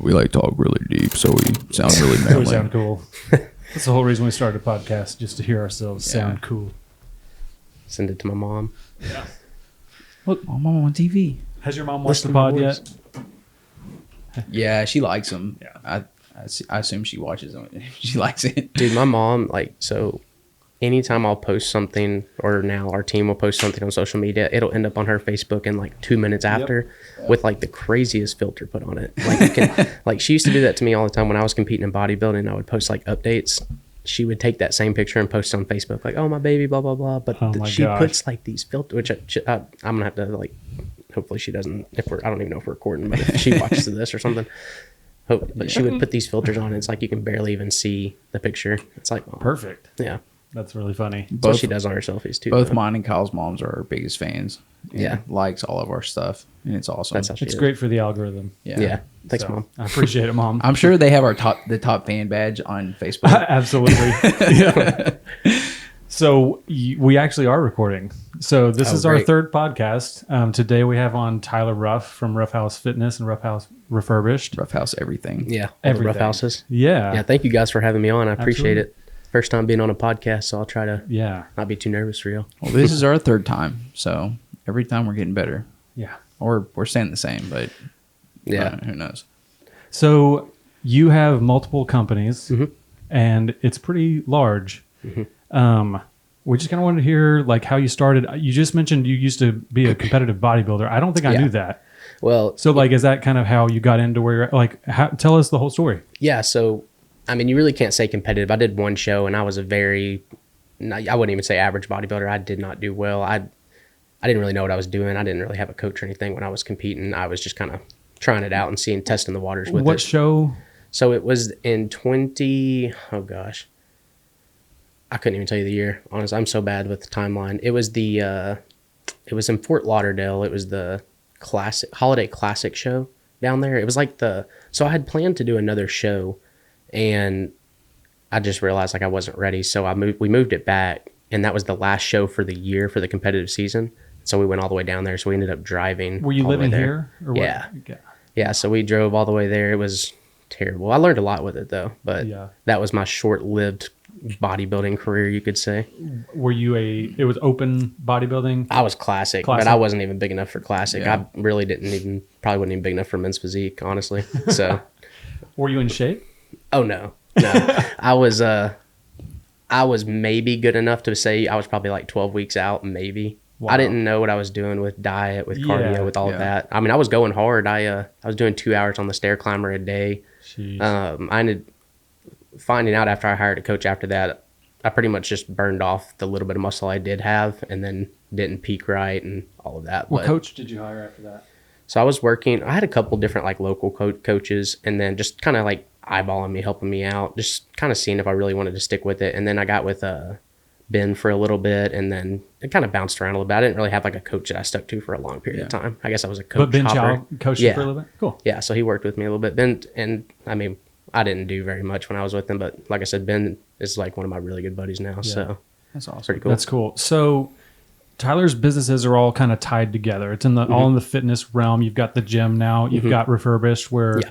we like talk really deep, so we sound really manly. We sound cool. That's the whole reason we started a podcast, just to hear ourselves sound cool. Send it to my mom. Yeah. Look, I'm on TV. Has your mom watched the pod yet? Yeah, she likes them. Yeah. I assume she watches them. She likes it. Dude, my mom, so anytime I'll post something, or now our team will post something on social media, it'll end up on her Facebook in 2 minutes after with the craziest filter put on it. She used to do that to me all the time when I was competing in bodybuilding. I would post updates. She would take that same picture and post it on Facebook, oh, my baby, blah, blah, blah. But she puts these filters, which I'm going to have to hopefully she doesn't, I don't even know if we're recording, but if she watches this or something. But she would put these filters on. It's you can barely even see the picture. It's perfect. Yeah. That's really funny. That's what she does on her selfies too. Both mine and Kyle's moms are our biggest fans. Yeah. Likes all of our stuff. And it's awesome. That's how she It's is. great for the algorithm. Yeah. Thanks, Mom. I appreciate it, Mom. I'm sure they have the top fan badge on Facebook. Absolutely. Yeah. So we actually are recording. So this is our third podcast. Today we have on Tyler Ruff from Ruffhouse Fitness and Ruffhouse Refurbished. Ruffhouse everything. Yeah. Everything. Rough houses. Yeah. Yeah. Thank you guys for having me on. I appreciate it. First time being on a podcast, so I'll try to not be too nervous for you. Well, this is our third time, so every time we're getting better. Yeah. Or we're staying the same, but who knows? So you have multiple companies, and it's pretty large. We just kind of wanted to hear how you started. You just mentioned you used to be a competitive bodybuilder. I don't think I knew that. Well, so is that kind of how you got into where you're at? Tell us the whole story. Yeah. So, you really can't say competitive. I did one show and I was I wouldn't even say average bodybuilder. I did not do well. I didn't really know what I was doing. I didn't really have a coach or anything when I was competing. I was just kind of trying it out and testing the waters with it. What show? So it was in oh gosh. I couldn't even tell you the year. Honestly, I'm so bad with the timeline. It was it was in Fort Lauderdale. It was the holiday classic show down there. It was so I had planned to do another show and I just realized I wasn't ready. So we moved it back, and that was the last show for the year for the competitive season. So we went all the way down there. So we ended up driving. Were you living here? Or yeah. What? Yeah. So we drove all the way there. It was terrible. I learned a lot with it though, but that was my short-lived bodybuilding career, you could say. Were you it was open bodybuilding? I was classic, but I wasn't even big enough for classic. I really probably wasn't even big enough for men's physique, honestly. So were you in shape? Oh no. I was maybe good enough to say I was probably 12 weeks out, maybe. Wow. I didn't know what I was doing with diet, with cardio, with all of that. I was going hard. I was doing 2 hours on the stair climber a day. I ended finding out after I hired a coach after that, I pretty much just burned off the little bit of muscle I did have and then didn't peak right and all of that. What coach did you hire after that? So I had a couple different local coaches, and then just kind of eyeballing me, helping me out, just kind of seeing if I really wanted to stick with it. And then I got with Ben for a little bit, and then it kind of bounced around a little bit. I didn't really have a coach that I stuck to for a long period of time. I guess I was a coach. But Ben Chow coached you for a little bit? Cool. Yeah, so he worked with me a little bit. Ben, and I didn't do very much when I was with him, but like I said, Ben is one of my really good buddies now. So that's awesome. Pretty cool. That's cool. So Tyler's businesses are all kind of tied together. It's in all in the fitness realm. You've got the gym now. You've got Refurbished, where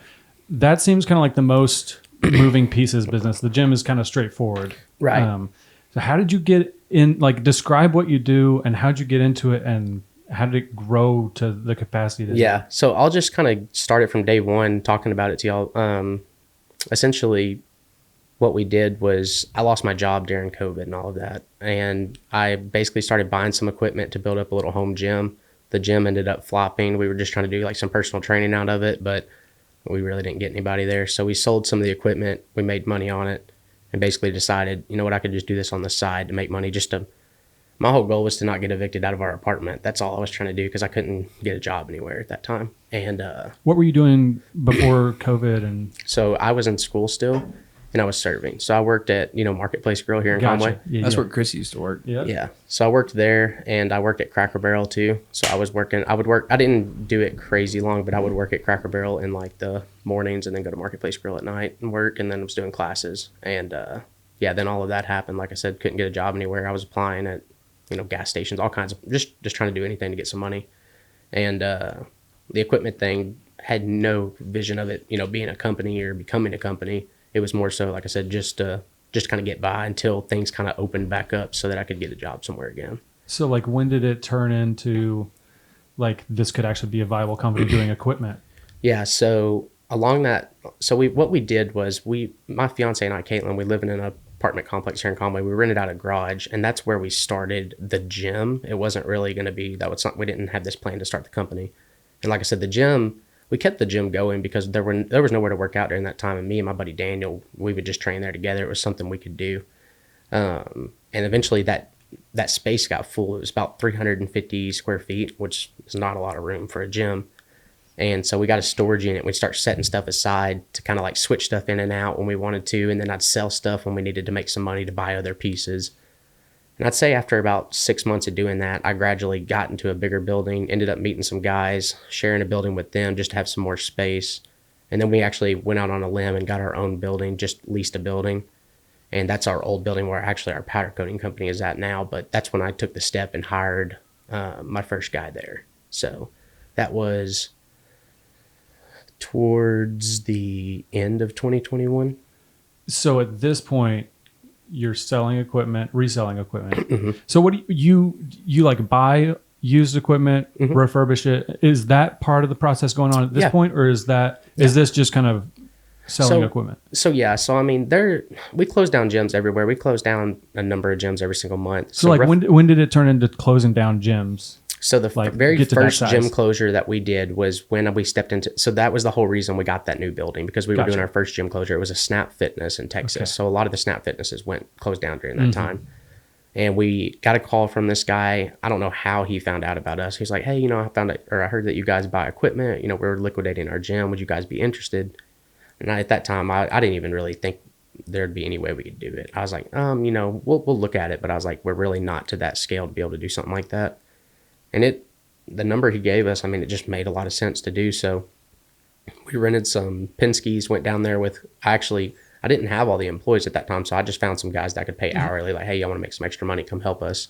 that seems kind of the most moving pieces business. The gym is kind of straightforward. Right. So how did you get in, describe what you do and how'd you get into it and how did it grow to the capacity? So I'll just kind of start it from day one, talking about it to y'all. Essentially what we did was I lost my job during COVID and all of that. And I basically started buying some equipment to build up a little home gym. The gym ended up flopping. We were just trying to do some personal training out of it, but we really didn't get anybody there. So we sold some of the equipment. We made money on it and basically decided, you know what, I could just do this on the side to make money. My whole goal was to not get evicted out of our apartment. That's all I was trying to do because I couldn't get a job anywhere at that time. And what were you doing before COVID? And so I was in school still, and I was serving. So I worked at Marketplace Grill here in Conway. Yeah, that's where Chris used to work. Yeah. So I worked there, and I worked at Cracker Barrel too. So I would work. I didn't do it crazy long, but I would work at Cracker Barrel in the mornings, and then go to Marketplace Grill at night and work. And then I was doing classes, and then all of that happened. Like I said, couldn't get a job anywhere. I was applying at gas stations, all kinds of just trying to do anything to get some money. And the equipment thing had no vision of it, being a company or becoming a company. It was more so, like I said, just kind of get by until things kind of opened back up so that I could get a job somewhere again. So like when did it turn into like this could actually be a viable company doing equipment? Yeah, so along that, what we did was my fiance and I, Caitlin, we live in an apartment complex here in Conway. We rented out a garage, and that's where we started the gym. It wasn't really going to be we didn't have this plan to start the company. And like I said, the gym, we kept the gym going because there was nowhere to work out during that time. And me and my buddy Daniel, we would just train there together. It was something we could do. And eventually that space got full. It was about 350 square feet, which is not a lot of room for a gym. And so we got a storage unit. We'd start setting stuff aside to kind of like switch stuff in and out when we wanted to. And then I'd sell stuff when we needed to make some money to buy other pieces. And I'd say after about 6 months of doing that, I gradually got into a bigger building, ended up meeting some guys, sharing a building with them just to have some more space. And then we actually went out on a limb and got our own building, just leased a building. And that's our old building where actually our powder coating company is at now. But that's when I took the step and hired my first guy there. So that was towards the end of 2021. So at this point, you're selling equipment, reselling equipment. Mm-hmm. So what do you like buy used equipment, refurbish it? Is that part of the process going on at this point, or is this just kind of selling equipment? So I mean, we close down gyms everywhere. We close down a number of gyms every single month. So like when did it turn into closing down gyms? So the very first gym closure that we did was when we stepped into, so that was the whole reason we got that new building, because we were doing our first gym closure. It was a Snap Fitness in Texas. Okay. So a lot of the Snap Fitnesses closed down during that time. And we got a call from this guy. I don't know how he found out about us. He's like, hey, I heard that you guys buy equipment. We're liquidating our gym. Would you guys be interested? And at that time, I didn't even really think there'd be any way we could do it. I was like, we'll look at it. But I was like, we're really not to that scale to be able to do something like that. And the number he gave us, I mean, it just made a lot of sense to do. So we rented some Penske's, went down there with, I didn't have all the employees at that time. So I just found some guys that I could pay hourly, like, hey, I want to make some extra money, come help us.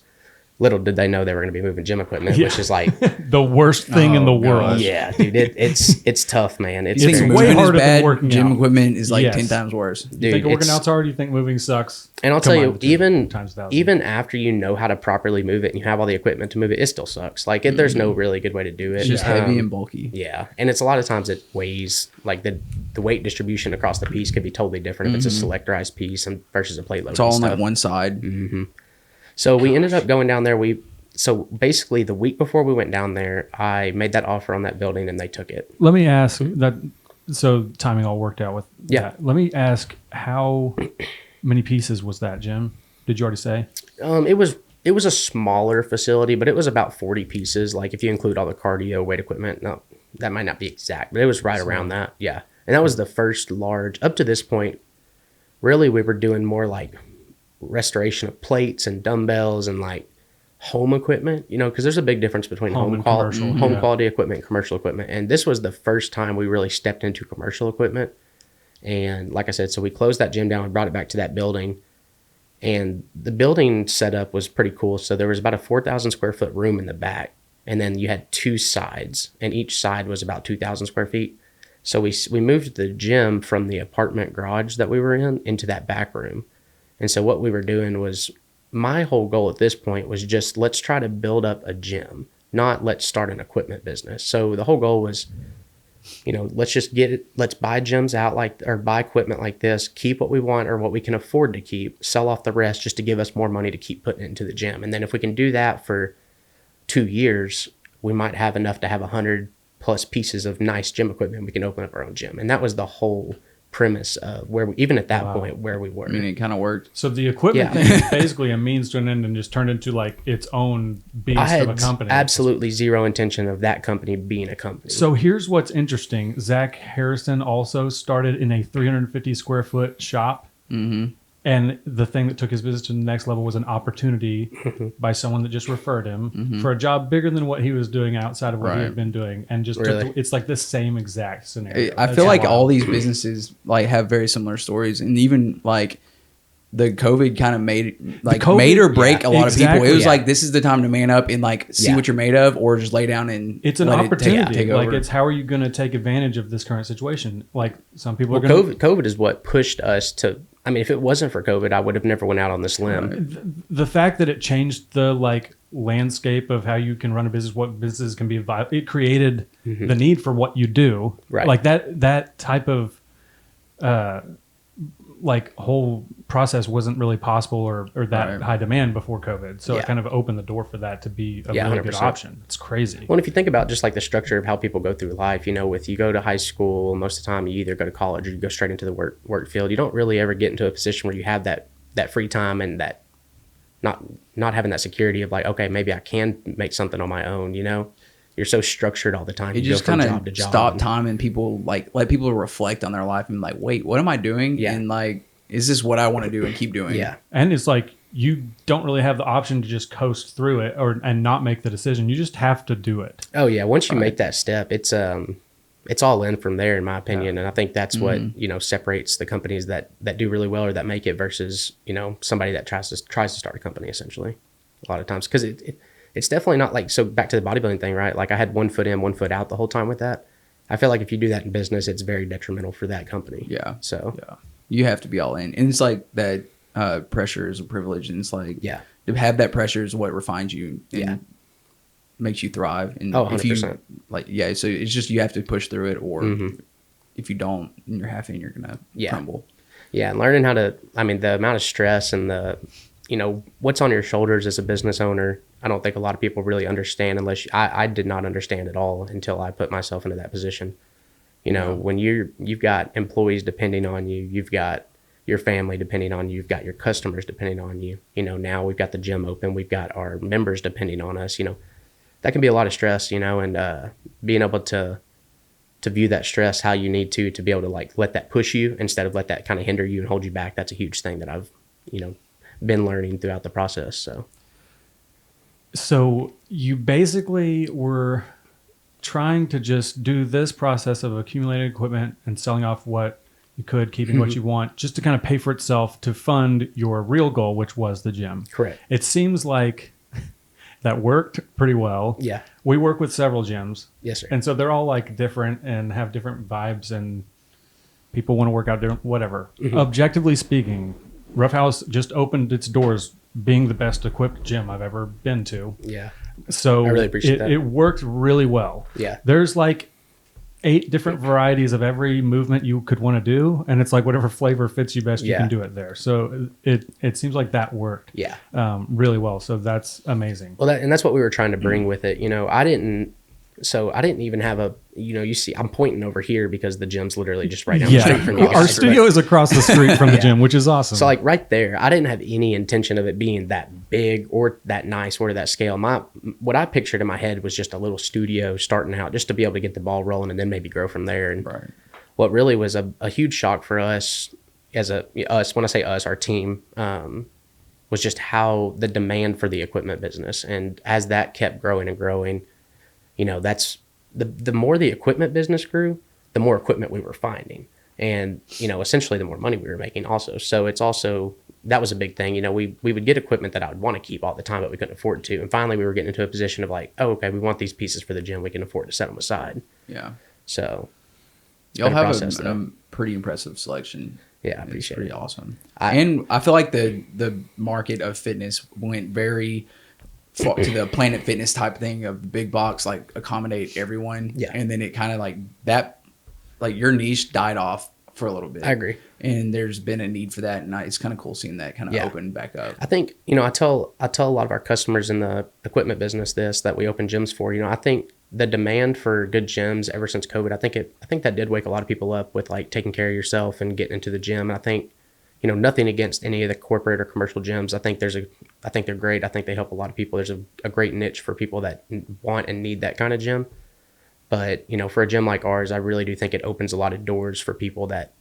Little did they know they were going to be moving gym equipment, which is like the worst thing in the world. Yeah, dude, it's tough, man. It's way harder than working gym equipment is like 10 times worse. Dude, you think working out's hard? You think moving sucks? And I'll tell you, even after you know how to properly move it and you have all the equipment to move it, it still sucks. Like there's no really good way to do it. It's just heavy and bulky. Yeah, and it's a lot of times it weighs, like the weight distribution across the piece could be totally different if it's a selectorized piece versus a plate load. It's all on like one side. So we ended up going down there. So basically the week before we went down there, I made that offer on that building and they took it. Let me ask that. So timing all worked out with that. Let me ask, how many pieces was that, Jim? Did you already say? It was a smaller facility, but it was about 40 pieces. Like if you include all the cardio weight equipment, no, that might not be exact, but it was right around that. Yeah. And that was the first large, up to this point, really we were doing more like restoration of plates and dumbbells and like home equipment, because there's a big difference between home quality equipment and commercial equipment. And this was the first time we really stepped into commercial equipment. And like I said, so we closed that gym down and brought it back to that building. And the building setup was pretty cool. So there was about a 4,000 square foot room in the back. And then you had two sides, and each side was about 2,000 square feet. So we moved the gym from the apartment garage that we were in into that back room. And so what we were doing was, my whole goal at this point was just, let's try to build up a gym, not let's start an equipment business. So the whole goal was, let's buy gyms out or buy equipment like this, keep what we want or what we can afford to keep, sell off the rest just to give us more money to keep putting into the gym. And then if we can do that for 2 years, we might have enough to have 100 plus pieces of nice gym equipment. We can open up our own gym. And that was the whole premise of where even at that point where we were. I mean, it kind of worked. So the equipment thing is basically a means to an end and just turned into like its own beast of a company. Absolutely zero intention of that company being a company. So here's what's interesting. Zach Harrison also started in a 350 square foot shop. And the thing that took his business to the next level was an opportunity by someone that just referred him for a job bigger than what he was doing outside of what he had been doing. And just it's like the same exact scenario. I feel like all these businesses like have very similar stories. And even like the COVID kind of made like COVID, made or break a lot of people. exactly. It was like, this is the time to man up and like see Yeah. what you're made of, or just lay down and It's an let it opportunity. take Like, over. it's how are you going to take advantage of this current situation? Like, some people Well, are going to. COVID is what pushed us to. I mean, if it wasn't for COVID, I would have never went out on this limb. The fact that it changed the like landscape of how you can run a business, what businesses can be viable, it created the need for what you do. Right. Like that type of like whole process wasn't really possible or that Right. high demand before COVID. So Yeah. it kind of opened the door for that to be a Yeah, really good 100%. option. It's crazy. Well, if you think about just like the structure of how people go through life, with you go to high school, most of the time you either go to college or you go straight into the work field. You don't really ever get into a position where you have that free time and that not having that security of like, okay, maybe I can make something on my own. You're so structured all the time. It You just go from kind job to of job. stop time and people like let people reflect on their life and like, wait, what am I doing? Yeah. And like, is this what I want to do and keep doing? Yeah. And it's like you don't really have the option to just coast through it and not make the decision. You just have to do it. Oh yeah. Once you make that step, it's all in from there, in my opinion. And I think that's what, separates the companies that do really well or that make it versus, somebody that tries to start a company essentially a lot of times. Cause it's definitely not like, so back to the bodybuilding thing, right? Like I had 1 foot in, 1 foot out the whole time with that. I feel like if you do that in business, it's very detrimental for that company. Yeah. So Yeah. You have to be all in. And it's like that pressure is a privilege. And it's like, Yeah. to have that pressure is what refines you and Yeah. makes you thrive. And Oh, if you 100%. like, yeah, so it's just, you have to push through it, or Mhm. if you don't and you're half in, you're going to Yeah. crumble. Yeah, and learning how to, the amount of stress and what's on your shoulders as a business owner, I don't think a lot of people really understand I did not understand at all until I put myself into that position. When you've got employees depending on you, you've got your family depending on you, you've got your customers depending on you. Now we've got the gym open, we've got our members depending on us, that can be a lot of stress, and being able to view that stress how you need to be able to like let that push you instead of let that kind of hinder you and hold you back. That's a huge thing that I've, been learning throughout the process. So you basically were trying to just do this process of accumulating equipment and selling off what you could, keeping what you want, just to kind of pay for itself to fund your real goal, which was the gym. Correct. It seems like that worked pretty well. Yeah. We work with several gyms. Yes, sir. And so they're all like different and have different vibes, and people want to work out different, whatever. Objectively speaking, Ruffhouse just opened its doors being the best equipped gym I've ever been to. Yeah. So I really appreciate that. It worked really well. Yeah. There's like 8 different varieties of every movement you could want to do, and it's like whatever flavor fits you best, you Yeah. can do it there. So it seems like that worked Yeah. really well. So that's amazing. Well, that's what we were trying to bring with it. I didn't even have a, you see, I'm pointing over here because the gym's literally just right down the street from you guys. Our but- studio is across the street from the gym, which is awesome. So like right there, I didn't have any intention of it being that big or that nice or that scale. What I pictured in my head was just a little studio starting out just to be able to get the ball rolling and then maybe grow from there. And Right. what really was a huge shock for us when I say us, our team, was just how the demand for the equipment business. And as that kept growing and growing, that's the more the equipment business grew, the more equipment we were finding. And, essentially the more money we were making also. So it's also, that was a big thing. We would get equipment that I would want to keep all the time, but we couldn't afford to. And finally we were getting into a position of like, oh, okay, we want these pieces for the gym. We can afford to set them aside. Yeah. So Y'all been a have process, a though. pretty impressive selection. Yeah, I It's appreciate pretty it. awesome. I- And I feel like the market of fitness went very far to the Planet Fitness type thing of big box, like accommodate everyone. Yeah. And then it kind of like that, like your niche died off for a little bit. I agree. And there's been a need for that, and it's kind of cool seeing that kind of Yeah. open back up. I think, I tell a lot of our customers in the equipment business that we open gyms for, I think the demand for good gyms ever since COVID, I think that did wake a lot of people up with like taking care of yourself and getting into the gym. And I think, nothing against any of the corporate or commercial gyms. I think they're great. I think they help a lot of people. There's a great niche for people that want and need that kind of gym. But, for a gym like ours, I really do think it opens a lot of doors for people that,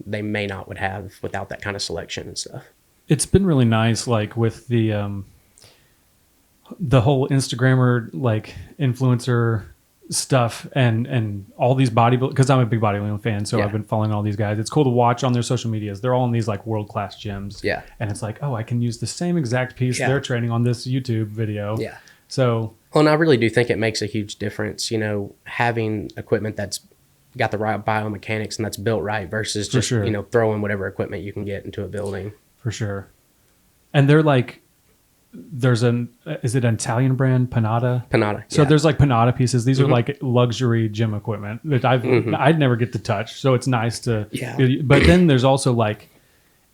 they may not would have without that kind of selection and stuff. It's been really nice, like with the whole Instagrammer, like influencer stuff and all these bodybuilding, because I'm a big bodybuilding fan, so Yeah. I've been following all these guys. It's cool to watch on their social medias. They're all in these like world-class gyms. Yeah. And it's like, oh, I can use the same exact piece Yeah. they're training on this YouTube video. Yeah. So Well, and I really do think it makes a huge difference, having equipment that's got the right biomechanics and that's built right versus For just, sure. throwing whatever equipment you can get into a building. for sure. And they're like, is it an Italian brand, Panada? Panada. So yeah. there's like Panada pieces. These are like luxury gym equipment that I'd never get to touch. So it's nice to. Yeah. But then there's also like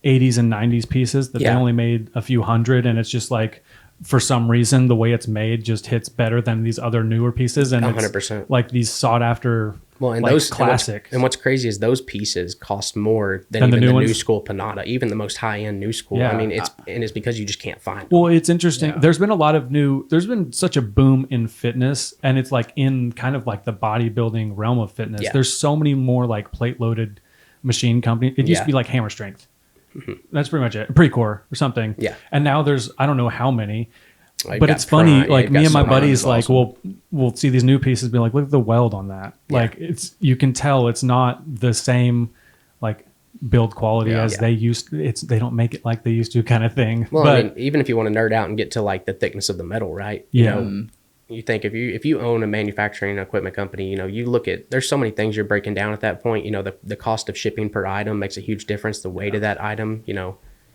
80s and 90s pieces that they Yeah. only made a few hundred, and it's just like for some reason the way it's made just hits better than these other newer pieces, and 100%. it's like these sought after. Well, and like those classics. And what's crazy is those pieces cost more than Than the even new the new ones? school Panada, even the most high end new school. Yeah. I mean, it's because you just can't find them. Well, it's interesting. Yeah. There's been such a boom in fitness, and it's like in kind of like the bodybuilding realm of fitness. Yeah. There's so many more like plate loaded machine companies. It used to Yeah. be like Hammer Strength. That's pretty much it. Precore or something. Yeah. And now there's, I don't know how many, You've but got it's funny. Prime, Like you've me got and my Prime buddies, is like awesome. we'll see these new pieces, be like, look at the weld on that. Yeah. Like you can tell it's not the same like build quality Yeah. as Yeah. they used. They don't make it like they used to, kind of thing. Well, but I mean, even if you want to nerd out and get to like the thickness of the metal, right? Yeah. You think if you own a manufacturing equipment company, you look at, there's so many things you're breaking down at that point. The cost of shipping per item makes a huge difference. The weight of that item,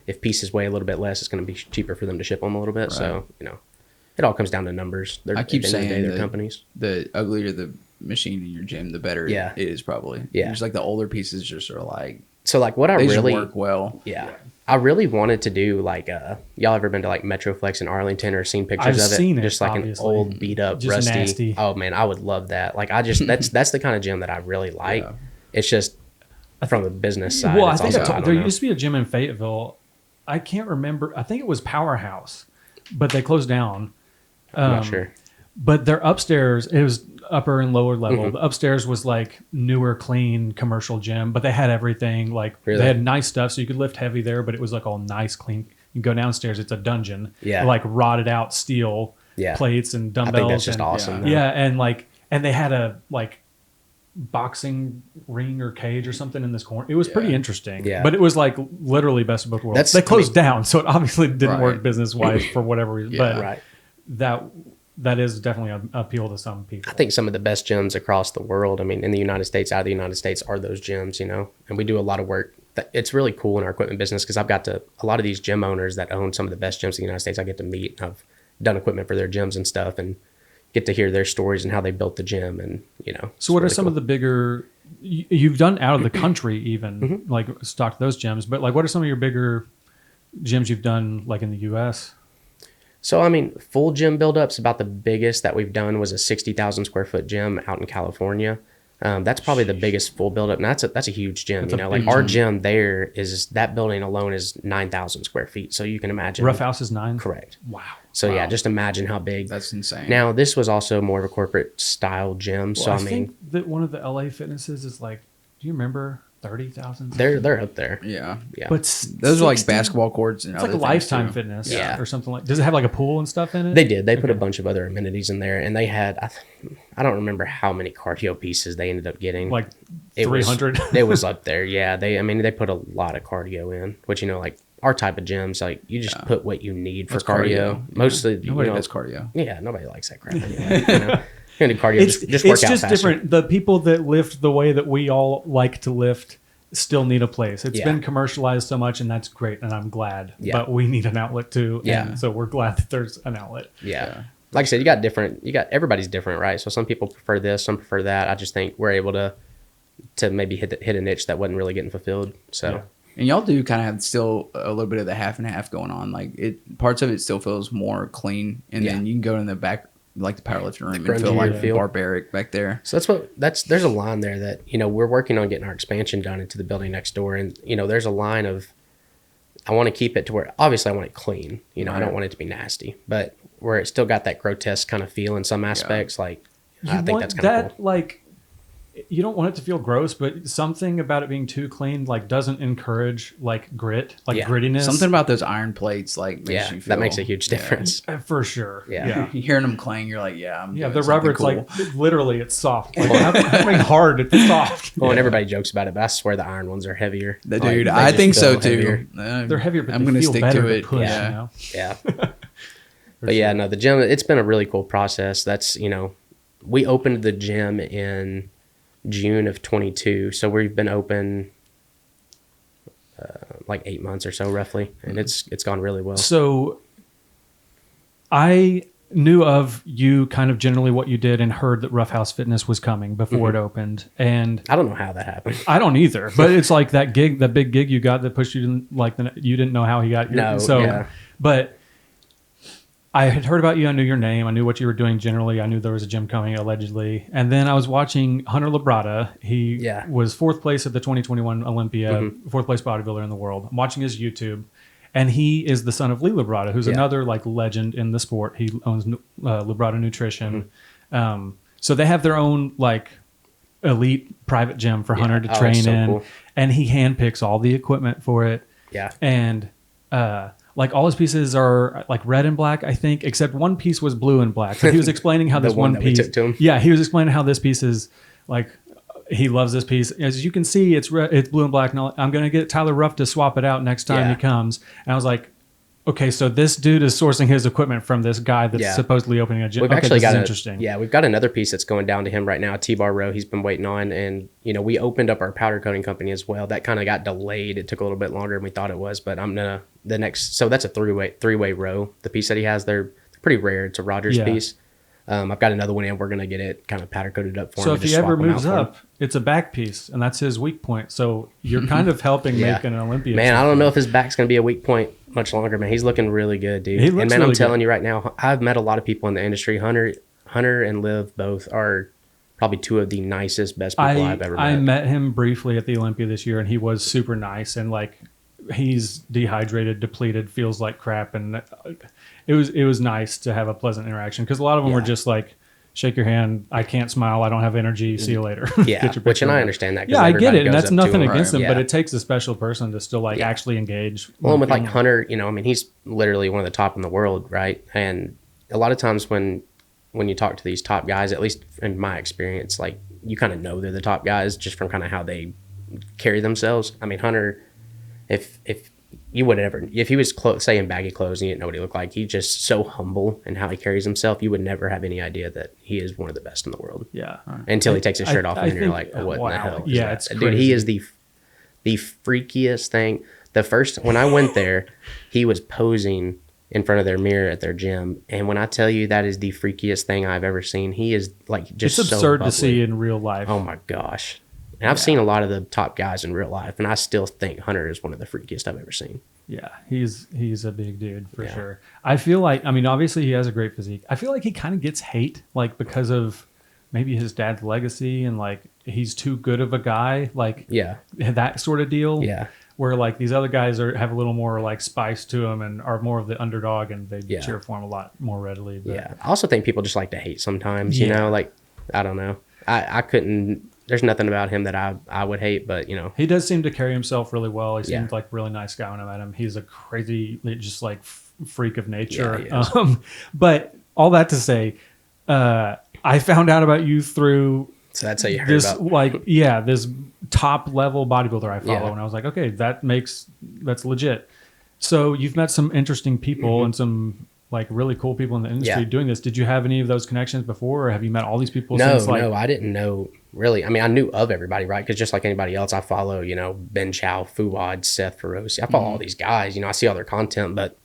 if pieces weigh a little bit less, it's going to be cheaper for them to ship them a little bit. So, it all comes down to numbers. I keep at the end of the day, saying they're that companies. the uglier the machine in your gym, the better Yeah. it is probably. Yeah. Just like the older pieces just are like, So like what I they just really work well. Yeah. I really wanted to do like y'all ever been to like Metroflex in Arlington or seen pictures I've of it? seen it, Just like obviously. an old beat up Just rusty. nasty. Oh man, I would love that. Like that's the kind of gym that I really like. Yeah. It's just from the business side. Well, I it's think also, I don't there know. used to be a gym in Fayetteville. I can't remember. I think it was Powerhouse, but they closed down. I'm not sure. But their upstairs, it was upper and lower level. Mm-hmm. The upstairs was like newer, clean commercial gym, but they had everything. Like Really? they had nice stuff, so you could lift heavy there. But it was like all nice, clean. You go downstairs, it's a dungeon. Yeah. Like rotted out steel Yeah. plates and I dumbbells. think that's just and, awesome. Yeah, though. and they had a like boxing ring or cage or something in this corner. It was pretty interesting. Yeah. But it was like literally best of both worlds. That's- They closed I mean- down, so it obviously didn't Right. work business wise for whatever reason. Yeah. But Right. that is definitely an appeal to some people. I think some of the best gyms across the world, I mean, in the United States, out of the United States, are those gyms, and we do a lot of work. It's really cool in our equipment business because I've got a lot of these gym owners that own some of the best gyms in the United States. I get to meet. I've done equipment for their gyms and stuff and get to hear their stories and how they built the gym. And, So what are some of the bigger you've done out of the country even like stocked those gyms, but like what are some of your bigger gyms you've done like in the US? So, I mean, full gym buildups, about the biggest that we've done was a 60,000 square foot gym out in California. That's probably the biggest full buildup. And that's a huge gym. That's a Like big our gym. gym there is, that building alone is 9,000 square feet. So you can imagine. Ruffhouse is 9? Correct. Wow. So yeah, just imagine how big. That's insane. Now, this was also more of a corporate style gym. Well, So, I I mean, think that one of the LA fitnesses is like, do you remember 30,000? they're up there. yeah. Yeah. But Those are like 60? basketball courts and It's like other a things, Lifetime too. Fitness Yeah. or something like. Does it have like a pool and stuff in it? They did. They put a bunch of other amenities in there, and they had, I don't remember how many cardio pieces they ended up getting. Like It was- 300. It was up there. Yeah. They put a lot of cardio in, which, like our type of gyms, like you just put what you need for That's cardio. cardio. Mostly, Nobody does cardio. Yeah. Nobody likes that crap anyway. You're gonna do cardio, just work it's out just faster. different. The people that lift the way that we all like to lift still need a place. It's Yeah. been commercialized so much, and that's great, and I'm glad. Yeah. But we need an outlet too. Yeah. And so we're glad that there's an outlet. Yeah. Like I said, everybody's different, right? So some people prefer this, some prefer that. I just think we're able to maybe hit a niche that wasn't really getting fulfilled. So Yeah. And y'all do kind of have still a little bit of the half and half going on. Like parts of it still feels more clean, and then you can go in the back, like the powerlifting room, and feel grungier like feel. barbaric back there. So there's a line there that, we're working on getting our expansion done into the building next door. And, there's a line of, I want to keep it to where, obviously I want it clean, I Right. don't want it to be nasty, but where it still got that grotesque kind of feel in some aspects. Like, I think that's kind of cool. Like you don't want it to feel gross, but something about it being too clean like doesn't encourage like grit, like Yeah. grittiness. Something about those iron plates like makes Yeah, you feel, that makes a huge difference. For sure. Yeah. You're hearing them clang, you're like, yeah, I'm Yeah, doing the rubber, something it's cool. like literally it's soft. Like having hard, it's soft. Well, and everybody jokes about it, but I swear the iron ones are heavier. The Like, dude, they I just think so feel too. heavier. They're heavier, but I'm they gonna feel stick better to it. push, Yeah. you know? Yeah. But yeah, no, the gym, it's been a really cool process. That's, we opened the gym in June of 22. So we've been open like 8 months or so roughly. And it's gone really well. So I knew of you kind of generally what you did and heard that Ruffhouse Fitness was coming before it opened. And I don't know how that happened. I don't either, but it's like that big gig you got that pushed you to like, you didn't know how he got your, Yeah. But I had heard about you. I knew your name. I knew what you were doing generally. I knew there was a gym coming allegedly. And then I was watching Hunter Labrada. He was fourth place at the 2021 Olympia, fourth place bodybuilder in the world. I'm watching his YouTube. And he is the son of Lee Labrada, who's another like legend in the sport. He owns Labrada Nutrition. So they have their own like elite private gym for Hunter to train in. Cool. And he handpicks all the equipment for it. Yeah. And like all his pieces are like red and black, I think, except one piece was blue and black. So he was explaining how this one that we piece. took to him? Yeah, he was explaining how this piece is like. He loves this piece. As you can see, it's blue and black. And I'm going to get Tyler Ruff to swap it out next time he comes. And I was like, okay, so this dude is sourcing his equipment from this guy that's supposedly opening a gym. We've okay, actually this got is interesting. Yeah, we've got another piece that's going down to him right now, a T-bar row he's been waiting on. And, we opened up our powder coating company as well. That kind of got delayed. It took a little bit longer than we thought it was. But so that's a three-way row. The piece that he has, they're pretty rare. It's a Rogers piece. I've got another one in. We're going to get it kind of powder coated up for him. So if he ever moves up, it's a back piece, and that's his weak point. So you're kind of helping make an Olympian. Man, I don't know if his back's going to be a weak point much longer, man. He's looking really good, dude. And man, really I'm telling you right now, I've met a lot of people in the industry. Hunter and Liv both are probably two of the nicest, best people I've ever met. I met him briefly at the Olympia this year, and he was super nice. And like, he's dehydrated, depleted, feels like crap, and it was nice to have a pleasant interaction because a lot of them were just like, shake your hand, I can't smile, I don't have energy, see you later. Yeah, which, and I understand that. Yeah, I get it, and that's nothing against him, Yeah. but it takes a special person to still like actually engage. Well, and with like Hunter, he's literally one of the top in the world, right? And a lot of times when you talk to these top guys, at least in my experience, like you kind of know they're the top guys just from kind of how they carry themselves. I mean, Hunter, if you would ever, if he was say in baggy clothes and you didn't know what he looked like, he's just so humble in how he carries himself. You would never have any idea that he is one of the best in the world. Yeah. Until he takes his shirt off and you're like, what in the hell? Is that? It's Dude, crazy. he is the freakiest thing. When I went there, he was posing in front of their mirror at their gym. And when I tell you that is the freakiest thing I've ever seen, he is like just it's so absurd to bubbly. see in real life. Oh my gosh. And I've seen a lot of the top guys in real life, and I still think Hunter is one of the freakiest I've ever seen. Yeah, he's a big dude for sure. I feel like, I mean, obviously he has a great physique. I feel like he kind of gets hate, like because of maybe his dad's legacy and like he's too good of a guy, like that sort of deal. Yeah. Where like these other guys have a little more like spice to them and are more of the underdog and they cheer for him a lot more readily. But. Yeah, I also think people just like to hate sometimes. You know, like I don't know, I couldn't. There's nothing about him that I would hate, but he does seem to carry himself really well. He seems like a really nice guy when I met him. He's a crazy, just like freak of nature. Yeah, but all that to say, I found out about you through so that's how you heard this about this top level bodybuilder I follow, and I was like, okay, that's legit. So you've met some interesting people and some like really cool people in the industry doing this. Did you have any of those connections before, or have you met all these people? No, I didn't know really. I mean, I knew of everybody, right? Because just like anybody else, I follow, Ben Chow, Fuad, Seth Ferosi. I follow all these guys. I see all their content, but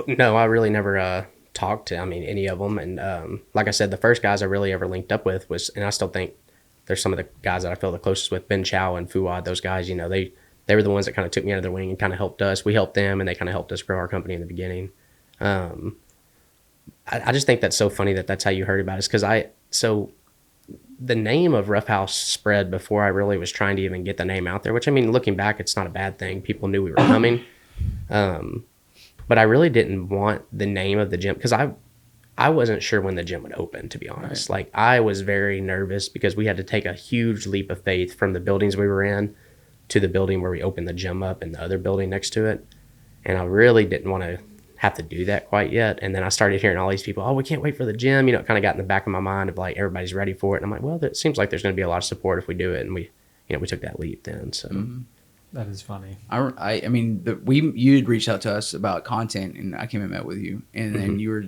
no, I really never talked to, any of them. And like I said, the first guys I really ever linked up with and I still think there's some of the guys that I feel the closest with, Ben Chow and Fuad. Those guys, they were the ones that kind of took me under their wing and kind of helped us. We helped them, and they kind of helped us grow our company in the beginning. I just think that's so funny that's how you heard about us, because the name of Ruffhouse spread before I really was trying to even get the name out there, which looking back, it's not a bad thing. People knew we were coming. But I really didn't want the name of the gym, because I wasn't sure when the gym would open, to be honest. Like, I was very nervous because we had to take a huge leap of faith from the buildings we were in to the building where we opened the gym up and the other building next to it. And I really didn't want to have to do that quite yet. And then I started hearing all these people, oh, we can't wait for the gym. You know, it kind of got in the back of my mind of like, everybody's ready for it. And I'm like, well, it seems like there's going to be a lot of support if we do it. And we took that leap then. So That is funny. I mean, you'd reached out to us about content, and I came and met with you, and then you were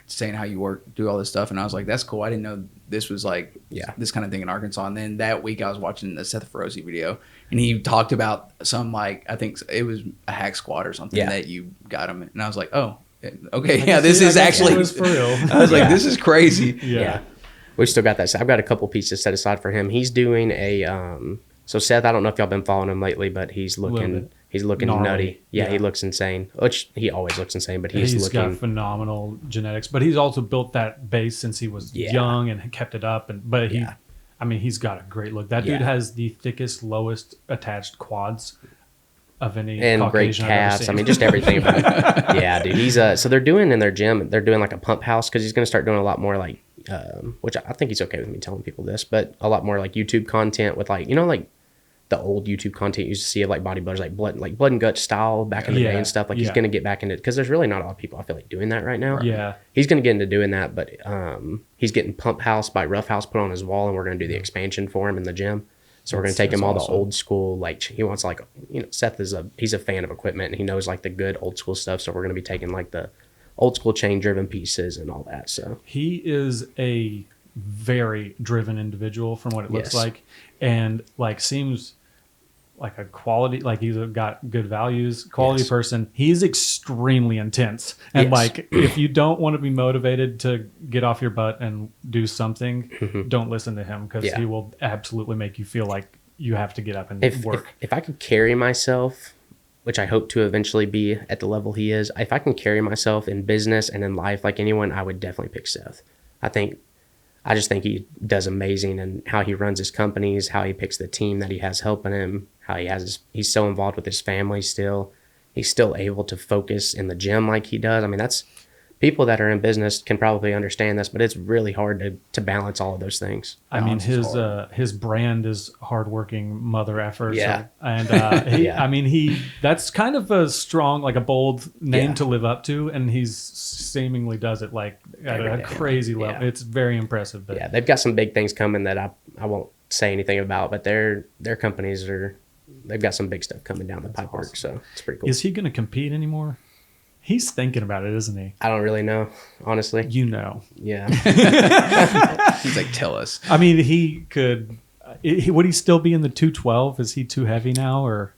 saying how you do all this stuff, and I was like, that's cool. I didn't know this was like this kind of thing in Arkansas. And then that week I was watching the Seth Ferozi video, and he talked about some, like, I think it was a hack squat or something that you got him, and I was like, oh, okay, this is actually for real. I was like, this is crazy. Yeah. We've still got that. I've got a couple pieces set aside for him. He's doing a so Seth, I don't know if y'all been following him lately, but he's looking gnarly. nutty. Yeah, he looks insane. Which he always looks insane, but he's looking got phenomenal genetics. But he's also built that base since he was young and kept it up. He's got a great look. That dude has the thickest, lowest attached quads of any and Caucasian great I've ever calves. seen. I mean, just everything about it. Yeah, dude. He's so they're doing in their gym. They're doing like a pump house because he's going to start doing a lot more like, which I think he's okay with me telling people this, but a lot more like YouTube content with like, like the old YouTube content you used to see of like bodybuilders, like blood and gut style back in the day and stuff. Like he's going to get back into it because there's really not a lot of people I feel like doing that right now. Yeah, he's going to get into doing that, but he's getting Pump House by Ruffhouse put on his wall, and we're going to do the expansion for him in the gym. So we're going to take him all the old school, like he wants like, Seth he's a fan of equipment and he knows like the good old school stuff. So we're going to be taking like the old school chain driven pieces and all that. So he is a very driven individual from what it looks like, and like seems like a quality, like he's got good values, quality person. He's extremely intense, and like if you don't want to be motivated to get off your butt and do something, don't listen to him because he will absolutely make you feel like you have to get up and work. If I could carry myself, which I hope to eventually be at the level he is, if I can carry myself in business and in life like anyone, I would definitely pick Seth. I just think he does amazing, and how he runs his companies, how he picks the team that he has helping him, how he's so involved with his family still. He's still able to focus in the gym like he does. I mean, that's people that are in business can probably understand this, but it's really hard to balance all of those things. I mean, his brand is hardworking mother effer. Yeah. And that's kind of a strong, like a bold name to live up to, and he's seemingly does it like at a crazy level. It's very impressive. But they've got some big things coming that I won't say anything about, but their companies they've got some big stuff coming down the pipework. Awesome. So it's pretty cool. Is he going to compete anymore? He's thinking about it, isn't he? I don't really know, honestly. Yeah. He's like, tell us. I mean, he could. Would he still be in the 212? Is he too heavy now, or?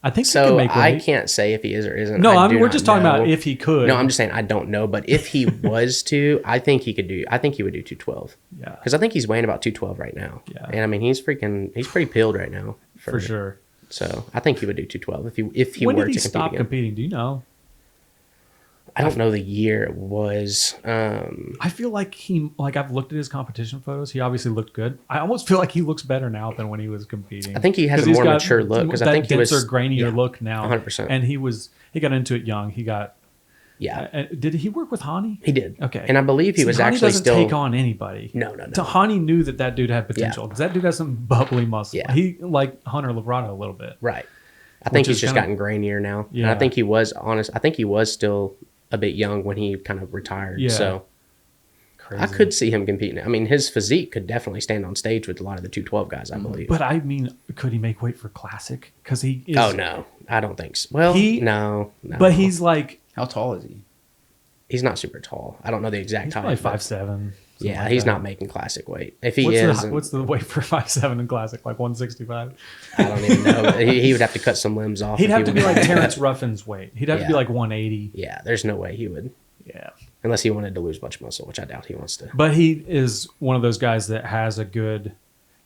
I think so. He can make weight. I can't say if he is or isn't. No, we're just talking about if he could. No, I'm just saying I don't know. But if he was to, I think he could do. I think he would do 212. Yeah. Because I think he's weighing about 212 right now. Yeah. And I mean, he's pretty peeled right now. For sure. So I think he would do 212 if he when were did he to stop compete again. competing? Do you know? I don't know the year it was. I feel like I've looked at his competition photos. He obviously looked good. I almost feel like he looks better now than when he was competing. I think he has a more mature look because I think he was grainier look now. 100%. And he got into it young. He got did he work with Hani? He did. Okay. And I believe he was Hani actually doesn't still take on anybody. No. So Hani knew that dude had potential because that dude has some bubbly muscle. Yeah. He like Hunter Labrado a little bit. Right. I think he's just gotten grainier now. Yeah. And I think he was honest. I think he was still a bit young when he kind of retired. Yeah. So crazy. I could see him competing. I mean, his physique could definitely stand on stage with a lot of the 212 guys, I believe. But I mean, could he make weight for Classic? Because he is. Oh, no. I don't think so. Well, no. But he's like. How tall is he? He's not super tall. I don't know the exact height. Probably 5'7". Yeah, like he's that. not making classic weight. If he is, what's the weight for 5'7" in Classic? Like 165. I don't even know. He would have to cut some limbs off. He'd have to be like Terrence Ruffin's weight. He'd have to be like 180. Yeah, there's no way he would. Yeah, unless he wanted to lose a bunch of muscle, which I doubt he wants to. But he is one of those guys that has a good,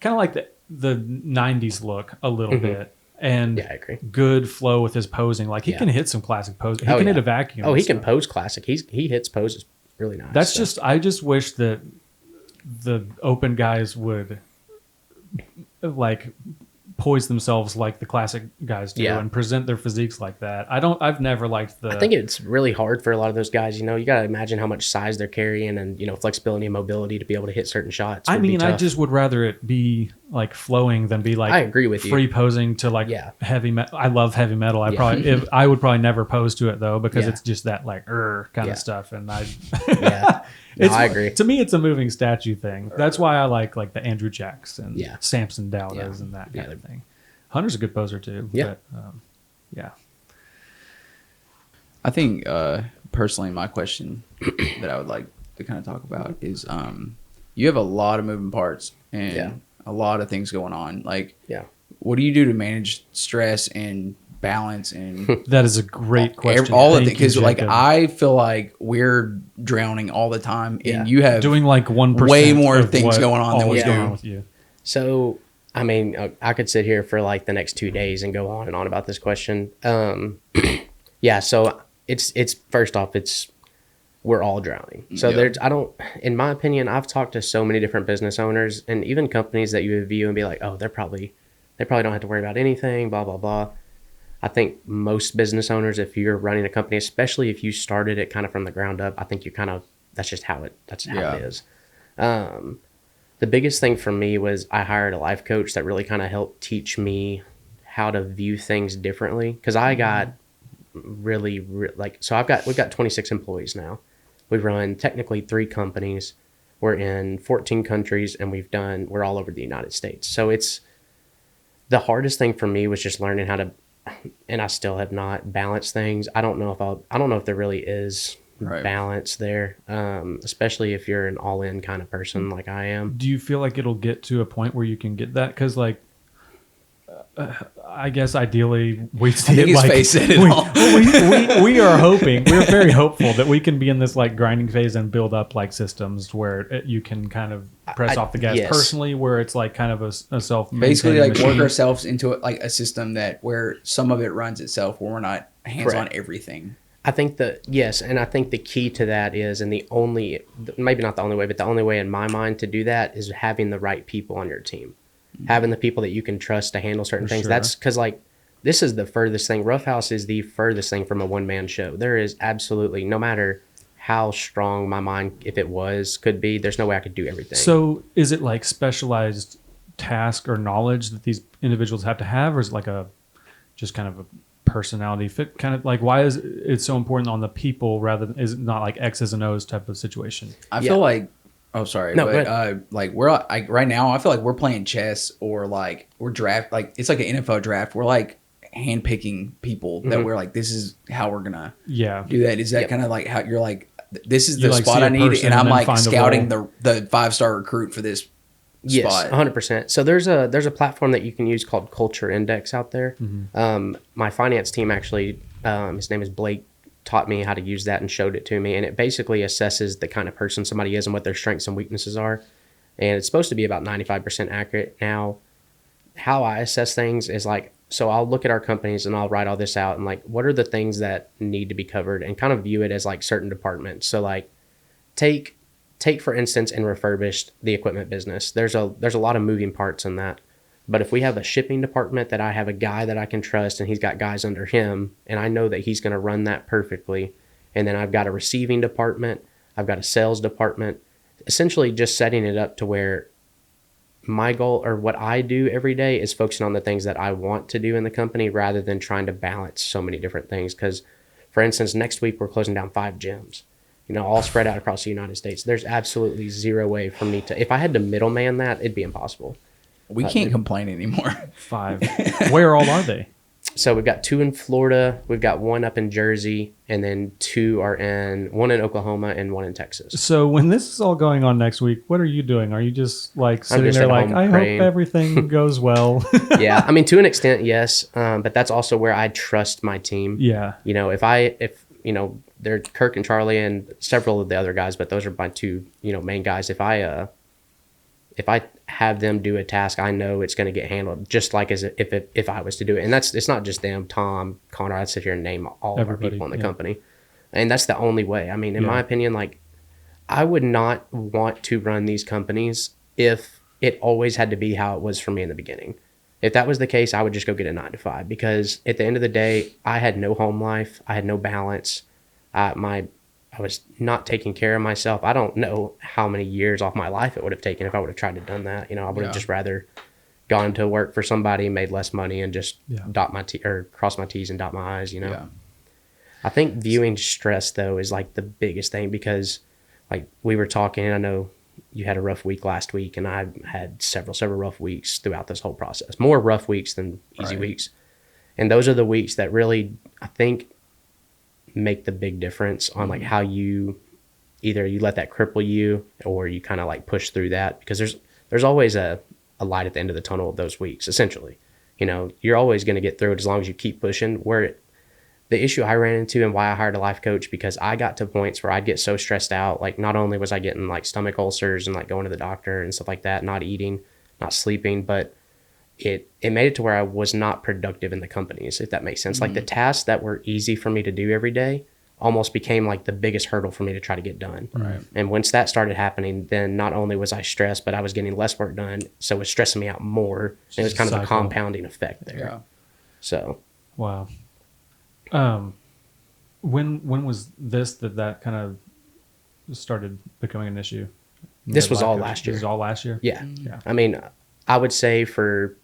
kind of like the '90s look a little bit. And I agree. Good flow with his posing. Like he can hit some classic poses. He can hit a vacuum. Oh, he can pose classic. He hits poses really nice. That's I just wish that the open guys would like poise themselves like the classic guys do and present their physiques like that. I've never liked the... I think it's really hard for a lot of those guys. You know, you got to imagine how much size they're carrying and, you know, flexibility and mobility to be able to hit certain shots. I mean, I just would rather it be like flowing than be like I agree with free posing to like heavy metal. I love heavy metal. I would probably never pose to it though, because it's just that like kind of stuff. And I I agree. To me, it's a moving statue thing. That's why I like the Andrew Jacks and Samson Dowdas and that kind of thing. Hunter's a good poser too. Yeah. But, I think personally, my question that I would like to kind of talk about is you have a lot of moving parts and a lot of things going on. Like, what do you do to manage stress and balance? And that is a great question. All of it, because like I feel like we're drowning all the time, and you have doing like 1% way more things going on than we do. With you. So, I mean, I could sit here for like the next 2 days and go on and on about this question. So it's first off, we're all drowning. So in my opinion, I've talked to so many different business owners and even companies that you would view and be like, oh, they probably don't have to worry about anything, blah, blah, blah. I think most business owners, if you're running a company, especially if you started it kind of from the ground up, I think that's just how it is. The biggest thing for me was I hired a life coach that really kind of helped teach me how to view things differently. Cause I got we've got 26 employees now. We run technically 3 companies. We're in 14 countries and we're all over the United States. So it's the hardest thing for me was just learning how to, and I still have not balanced things. I don't know if there really is balance there, especially if you're an all-in kind of person like I am. Do you feel like it'll get to a point where you can get that? Because like, I guess ideally we see it like we are hoping, we're very hopeful that we can be in this like grinding phase and build up like systems where you can kind of press off the gas personally, where it's like kind of a self basically like machine. Work ourselves into like a system where some of it runs itself, where we're not hands on everything. I think and I think the key to that is, and maybe not the only way, but the only way in my mind to do that is having the right people on your team. Having the people that you can trust to handle certain things. Sure. That's because like this is the furthest thing. Ruffhouse is the furthest thing from a one-man show. There is absolutely, no matter how strong my mind, if it could be, there's no way I could do everything. So is it like specialized task or knowledge that these individuals have to have, or is it like just kind of a personality fit, kind of like, why is it so important on the people rather than, is it not like X's and O's type of situation? I feel like, oh, sorry. No, but like right now, I feel like we're playing chess, or like we're like it's like an NFL draft. We're like handpicking people that we're like, this is how we're gonna do that. Is that kind of like how you're like, this is the spot I need, and I'm like scouting the 5-star recruit for this spot. Yes, 100%. So there's a platform that you can use called Culture Index out there. My finance team actually, his name is Blake, taught me how to use that and showed it to me, and it basically assesses the kind of person somebody is and what their strengths and weaknesses are, and it's supposed to be about 95% accurate. Now, how I assess things is like, so I'll look at our companies and I'll write all this out and like, what are the things that need to be covered, and kind of view it as like certain departments. So like take for instance in Refurbished, the equipment business, there's a lot of moving parts in that. But if we have a shipping department that I have a guy that I can trust and he's got guys under him and I know that he's going to run that perfectly, and then I've got a receiving department, I've got a sales department, essentially just setting it up to where my goal, or what I do every day, is focusing on the things that I want to do in the company rather than trying to balance so many different things. Because, for instance, next week we're closing down 5 gyms, all spread out across the United States. There's absolutely zero way for me to, if I had to middleman that, it'd be impossible. We can't complain anymore. 5. Where all are they? So we've got 2 in Florida, we've got 1 up in Jersey, and then 1 in Oklahoma and 1 in Texas. So when this is all going on next week, what are you doing? Are you just like sitting there like, I praying. Hope everything goes well? Yeah, I mean, to an extent, yes. But that's also where I trust my team. Yeah. If they're Kirk and Charlie and several of the other guys, but those are my 2, main guys. If I have them do a task, I know it's going to get handled just like as if I was to do it. And it's not just them, Tom, Connor. I'd sit here and name all of our people in the company. And that's the only way. I mean, in my opinion, like, I would not want to run these companies if it always had to be how it was for me in the beginning. If that was the case, I would just go get a 9 to 5, because at the end of the day, I had no home life. I had no balance. I was not taking care of myself. I don't know how many years off my life it would have taken if I would have tried to done that. You know, I would have just rather gone to work for somebody, made less money, and just cross my T's and dot my I's, you know. Yeah. I think viewing stress, though, is like the biggest thing, because like we were talking, I know you had a rough week last week, and I've had several rough weeks throughout this whole process. More rough weeks than easy weeks. And those are the weeks that really, I think, make the big difference on like how you either you let that cripple you, or you kind of like push through that, because there's always a light at the end of the tunnel of those weeks, essentially. You know, you're always going to get through it as long as you keep pushing. The issue I ran into, and why I hired a life coach, because I got to points where I'd get so stressed out. Like, not only was I getting like stomach ulcers and like going to the doctor and stuff like that, not eating, not sleeping, but it made it to where I was not productive in the companies, if that makes sense. Like the tasks that were easy for me to do every day almost became like the biggest hurdle for me to try to get done. Right. And once that started happening, then not only was I stressed, but I was getting less work done. So it was stressing me out more. And it was kind of a compounding effect there. Yeah. So. Wow. When was this that kind of started becoming an issue? This was all last year. This was all last year? Yeah. I mean, I would say for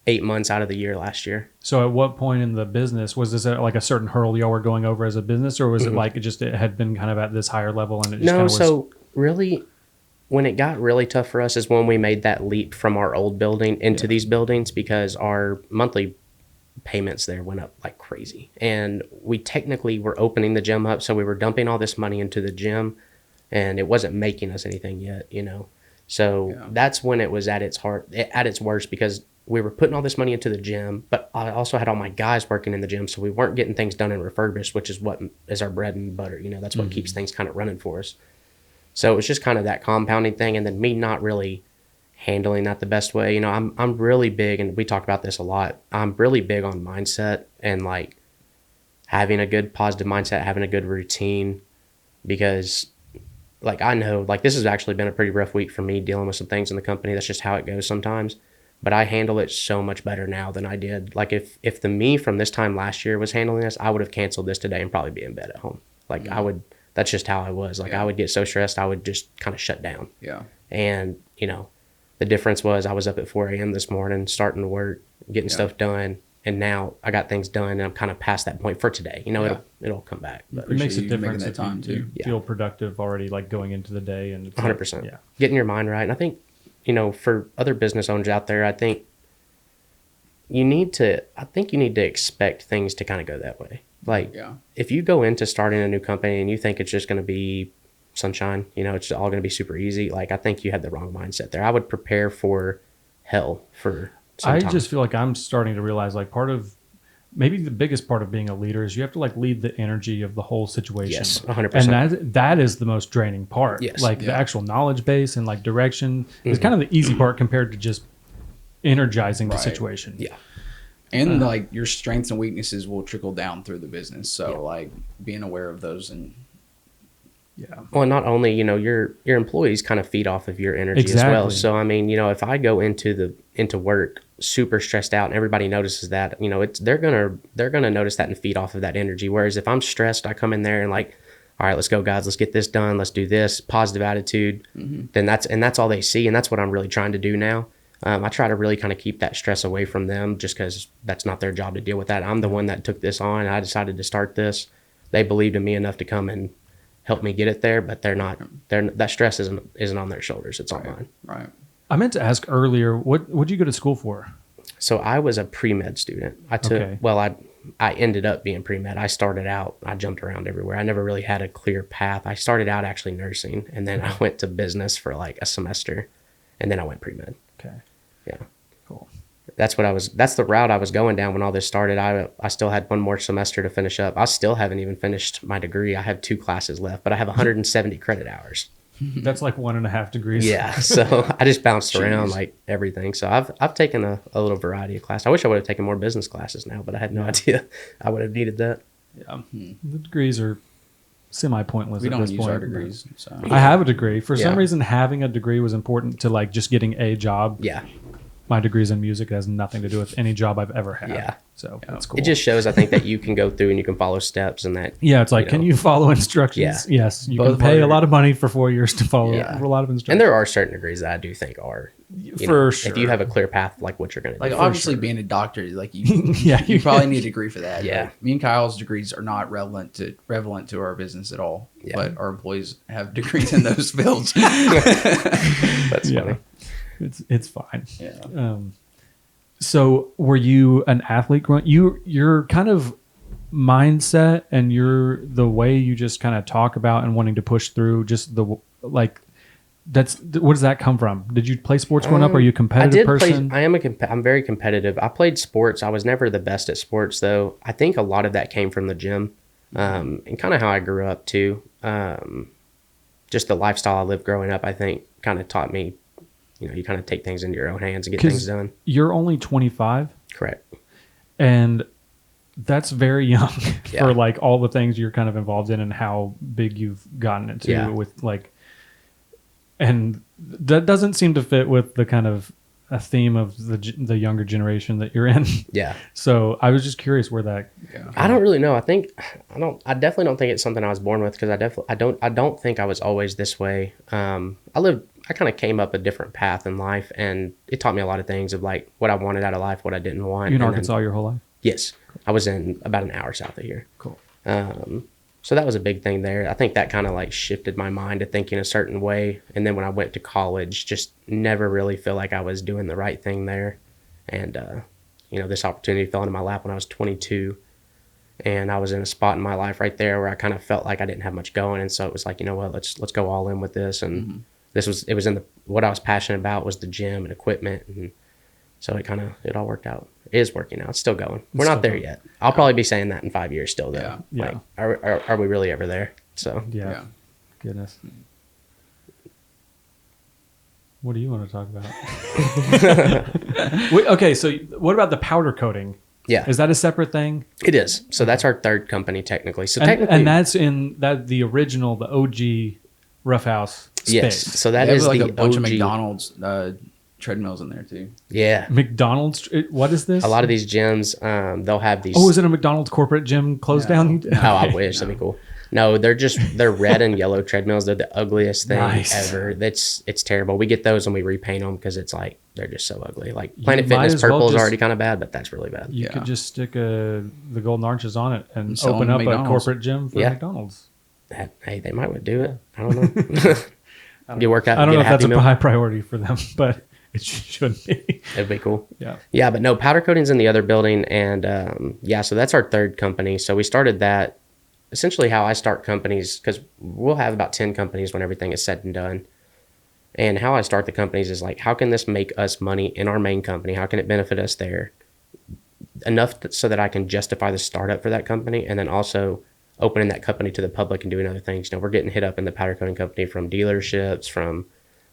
8 months out of the year last year. So at what point in the business was this like a certain hurdle y'all were going over as a business, or was it like it had been kind of at this higher level and it just kind of was... So really, when it got really tough for us is when we made that leap from our old building into these buildings, because our monthly payments there went up like crazy, and we technically were opening the gym up, so we were dumping all this money into the gym, and it wasn't making us anything yet, you know. So that's when it was at its worst, because we were putting all this money into the gym, but I also had all my guys working in the gym, so we weren't getting things done in Refurbished, which is what is our bread and butter, you know. That's what keeps things kind of running for us. So it was just kind of that compounding thing, and then me not really handling that the best way. You know, I'm really big, and we talk about this a lot, I'm really big on mindset and like having a good positive mindset, having a good routine, because like I know like this has actually been a pretty rough week for me dealing with some things in the company. That's just how it goes sometimes, but I handle it so much better now than I did. Like if the me from this time last year was handling this, I would have canceled this today and probably be in bed at home. Like that's just how I was. Like I would get so stressed, I would just kind of shut down. Yeah. And you know, the difference was I was up at 4 a.m. this morning, starting to work, getting stuff done. And now I got things done, and I'm kind of past that point for today. You know, it'll come back. But it makes a difference if you feel productive already, like going into the day. And 100%. Yeah. Getting your mind right. And I think, you know, for other business owners out there, I think you need to expect things to kind of go that way. Like, if you go into starting a new company and you think it's just going to be sunshine, you know, it's all going to be super easy. Like, I think you had the wrong mindset there. I would prepare for hell for some time. I just feel like I'm starting to realize, like, maybe the biggest part of being a leader is you have to like lead the energy of the whole situation. Yes, 100%. And that is the most draining part. Yes. Like the actual knowledge base and like direction is kind of the easy part compared to just energizing the situation. Yeah. And like your strengths and weaknesses will trickle down through the business. So like being aware of those and Well, not only, you know, your employees kind of feed off of your energy as well. So I mean, you know, if I go into work super stressed out and everybody notices that, you know, they're gonna notice that and feed off of that energy. Whereas if I'm stressed, I come in there and like, all right, let's go guys, let's get this done, let's do this, positive attitude. Then that's all they see, and that's what I'm really trying to do now. I try to really kind of keep that stress away from them, just because that's not their job to deal with that. I'm the one that took this on. I decided to start this. They believed in me enough to come and help me get it there, but that stress isn't on their shoulders. It's on mine. Right. I meant to ask earlier, what'd you go to school for? So I was a pre-med student. I ended up being pre-med. I started out, I jumped around everywhere. I never really had a clear path. I started out actually nursing, and then I went to business for like a semester, and then I went pre-med. Okay. Yeah. Cool. That's the route I was going down when all this started. I still had one more semester to finish up. I still haven't even finished my degree. I have 2 classes left, but I have 170 credit hours. That's like 1.5 degrees. Yeah. So I just bounced around like everything. So I've taken a little variety of classes. I wish I would have taken more business classes now, but I had no idea I would have needed that. Yeah. The degrees are semi-pointless. We at don't this use point, our degrees. So. I have a degree. For some reason, having a degree was important to like just getting a job. Yeah. my degree's in music. It has nothing to do with any job I've ever had. Yeah. So that's cool. It just shows, I think, that you can go through and you can follow steps and that. Yeah, it's like, can you follow instructions? Yeah. Yes, you can pay a lot of money for 4 years to follow Yeah. a lot of instructions. And there are certain degrees that I do think are, for sure. if you have a clear path, like what you're going to do. Like obviously being a doctor, like you, Yeah, you probably need a degree for that. Yeah. Like, me and Kyle's degrees are not relevant to our business at all. Yeah. But our employees have degrees in those fields. That's funny. It's fine. Yeah. So were you an athlete growing? Your kind of mindset and the way you just kind of talk about and wanting to push through, just the like. What does that come from? Did you play sports growing up? Are you a competitive person? I'm very competitive. I played sports. I was never the best at sports though. I think a lot of that came from the gym, and kind of how I grew up too. Just the lifestyle I lived growing up, I think, kind of taught me, you kind of take things into your own hands and get things done. You're only 25. Correct. And that's very young Yeah. for like all the things you're kind of involved in and how big you've gotten into with like, and that doesn't seem to fit with the kind of a theme of the younger generation that you're in. Yeah. So I was just curious where that. I don't really know. I definitely don't think it's something I was born with, because I don't think I was always this way. I kind of came up a different path in life, and it taught me a lot of things of like what I wanted out of life, what I didn't want. You in Arkansas your whole life? Yes. I was in about an hour south of here. Cool. So that was a big thing there. I think that kind of like shifted my mind to thinking a certain way. And then when I went to college, just never really feel like I was doing the right thing there. And, this opportunity fell into my lap when I was 22. And I was in a spot in my life right there where I kind of felt like I didn't have much going. And so it was like, you know what, let's go all in with this. And it was what I was passionate about was the gym and equipment. And so it all worked out. It is working out. It's still going. We're not there yet. I'll probably be saying that in 5 years still though. Yeah. Like, are we really ever there? So Yeah. Goodness. What do you want to talk about? Okay, so what about the powder coating? Yeah. Is that a separate thing? It is. So that's our third company technically. So and that's in the original, the OG Ruffhouse space. Yes. So that They have is like the a bunch OG. of McDonald's treadmills in there too. Yeah. McDonald's. What is this? A lot of these gyms, they'll have these. Oh, is it a McDonald's corporate gym closed down? Oh, I wish. That'd be cool. No, they're red and yellow treadmills. They're the ugliest thing ever. It's terrible. We get those and we repaint them because it's like they're just so ugly. Like Planet Fitness purple is already kind of bad, but that's really bad. You could just stick the golden arches on it and sell open them up at a McDonald's. corporate gym for McDonald's. Hey, they might would do it. I don't know. You work out. I don't know if that's meal. a high priority for them, but it should be. It'd be cool. Yeah. Yeah, but no, powder coating's in the other building, and so that's our third company. So we started that. Essentially, how I start companies, because we'll have about 10 companies when everything is said and done. And how I start the companies is like, how can this make us money in our main company? How can it benefit us there enough so that I can justify the startup for that company, and then also opening that company to the public and doing other things. We're getting hit up in the powder coating company from dealerships, from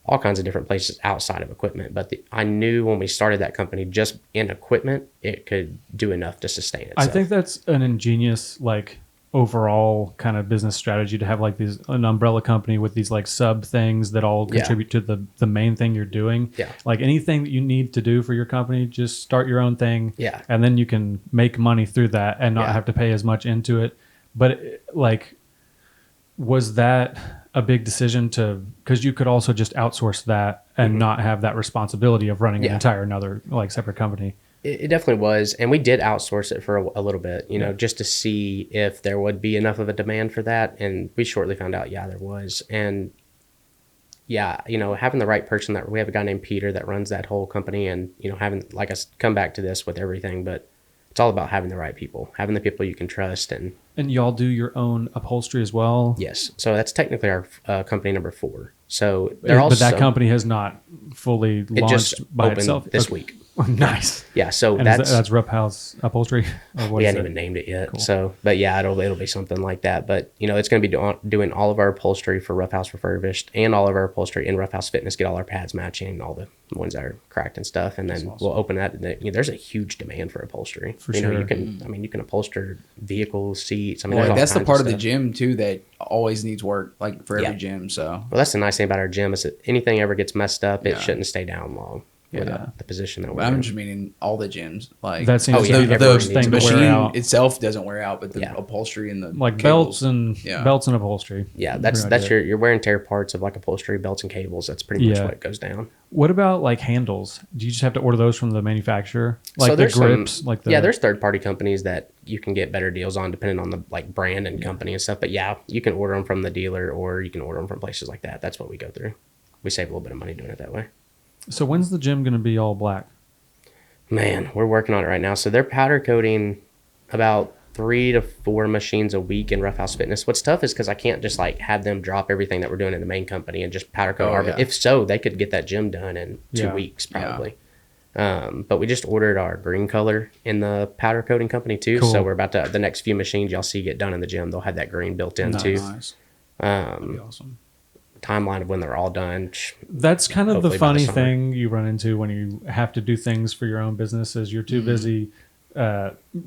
all kinds of different places outside of equipment. But I knew when we started that company, just in equipment, it could do enough to sustain itself. I think that's an ingenious, overall kind of business strategy to have an umbrella company with these sub things that all contribute to the main thing you're doing. Yeah. Like anything that you need to do for your company, just start your own thing. Yeah. And then you can make money through that and not have to pay as much into it. But was that a big decision because you could also just outsource that and not have that responsibility of running an entire another separate company? It definitely was. And we did outsource it for a little bit, just to see if there would be enough of a demand for that. And we shortly found out, there was. And having the right person we have a guy named Peter that runs that whole company, and, having, I come back to this with everything, but it's all about having the right people, having the people you can trust. And y'all do your own upholstery as well? Yes. So that's technically our company number 4. So but that company has not fully launched by itself this week. Nice. Yeah. So and that's Ruffhouse Upholstery. We hadn't even named it yet. Cool. So, but it'll be something like that. But it's going to be doing all of our upholstery for Ruffhouse Refurbished, and all of our upholstery in Ruffhouse Fitness. Get all our pads matching, all the ones that are cracked and stuff, and then we'll open that. There's a huge demand for upholstery. For sure. You can upholster vehicles, seats. That's the part of the gym too that always needs work, for every gym. So that's the nice thing about our gym is that anything ever gets messed up, it shouldn't stay down long. without the position that we're But I'm in. just meaning all the gyms. Like That seems to be the the worst thing to wear machine out. itself doesn't wear out, but the Yeah. upholstery and the Like cables, belts and upholstery. Yeah, that's your wear and tear parts of like upholstery, belts and cables. That's pretty much what goes down. What about like handles? Do you just have to order those from the manufacturer? Like So the there's grips? there's third party companies that you can get better deals on depending on the like brand and company and stuff. But yeah, you can order them from the dealer or you can order them from places like that. That's what we go through. We save a little bit of money doing it that way. So when's the gym going to be all black? Man, we're working on it right now. So they're powder coating about 3 to 4 machines a week in Ruffhouse Fitness. What's tough is because I can't just like have them drop everything that we're doing in the main company and just powder coat. If so, they could get that gym done in 2 weeks probably. But we just ordered our green color in the powder coating company too. Cool. So we're about to, the next few machines y'all see get done in the gym, they'll have that green built in too. Nice. That'd be awesome. Timeline of when they're all done. That's kind of the funny thing you run into when you have to do things for your own business is you're too busy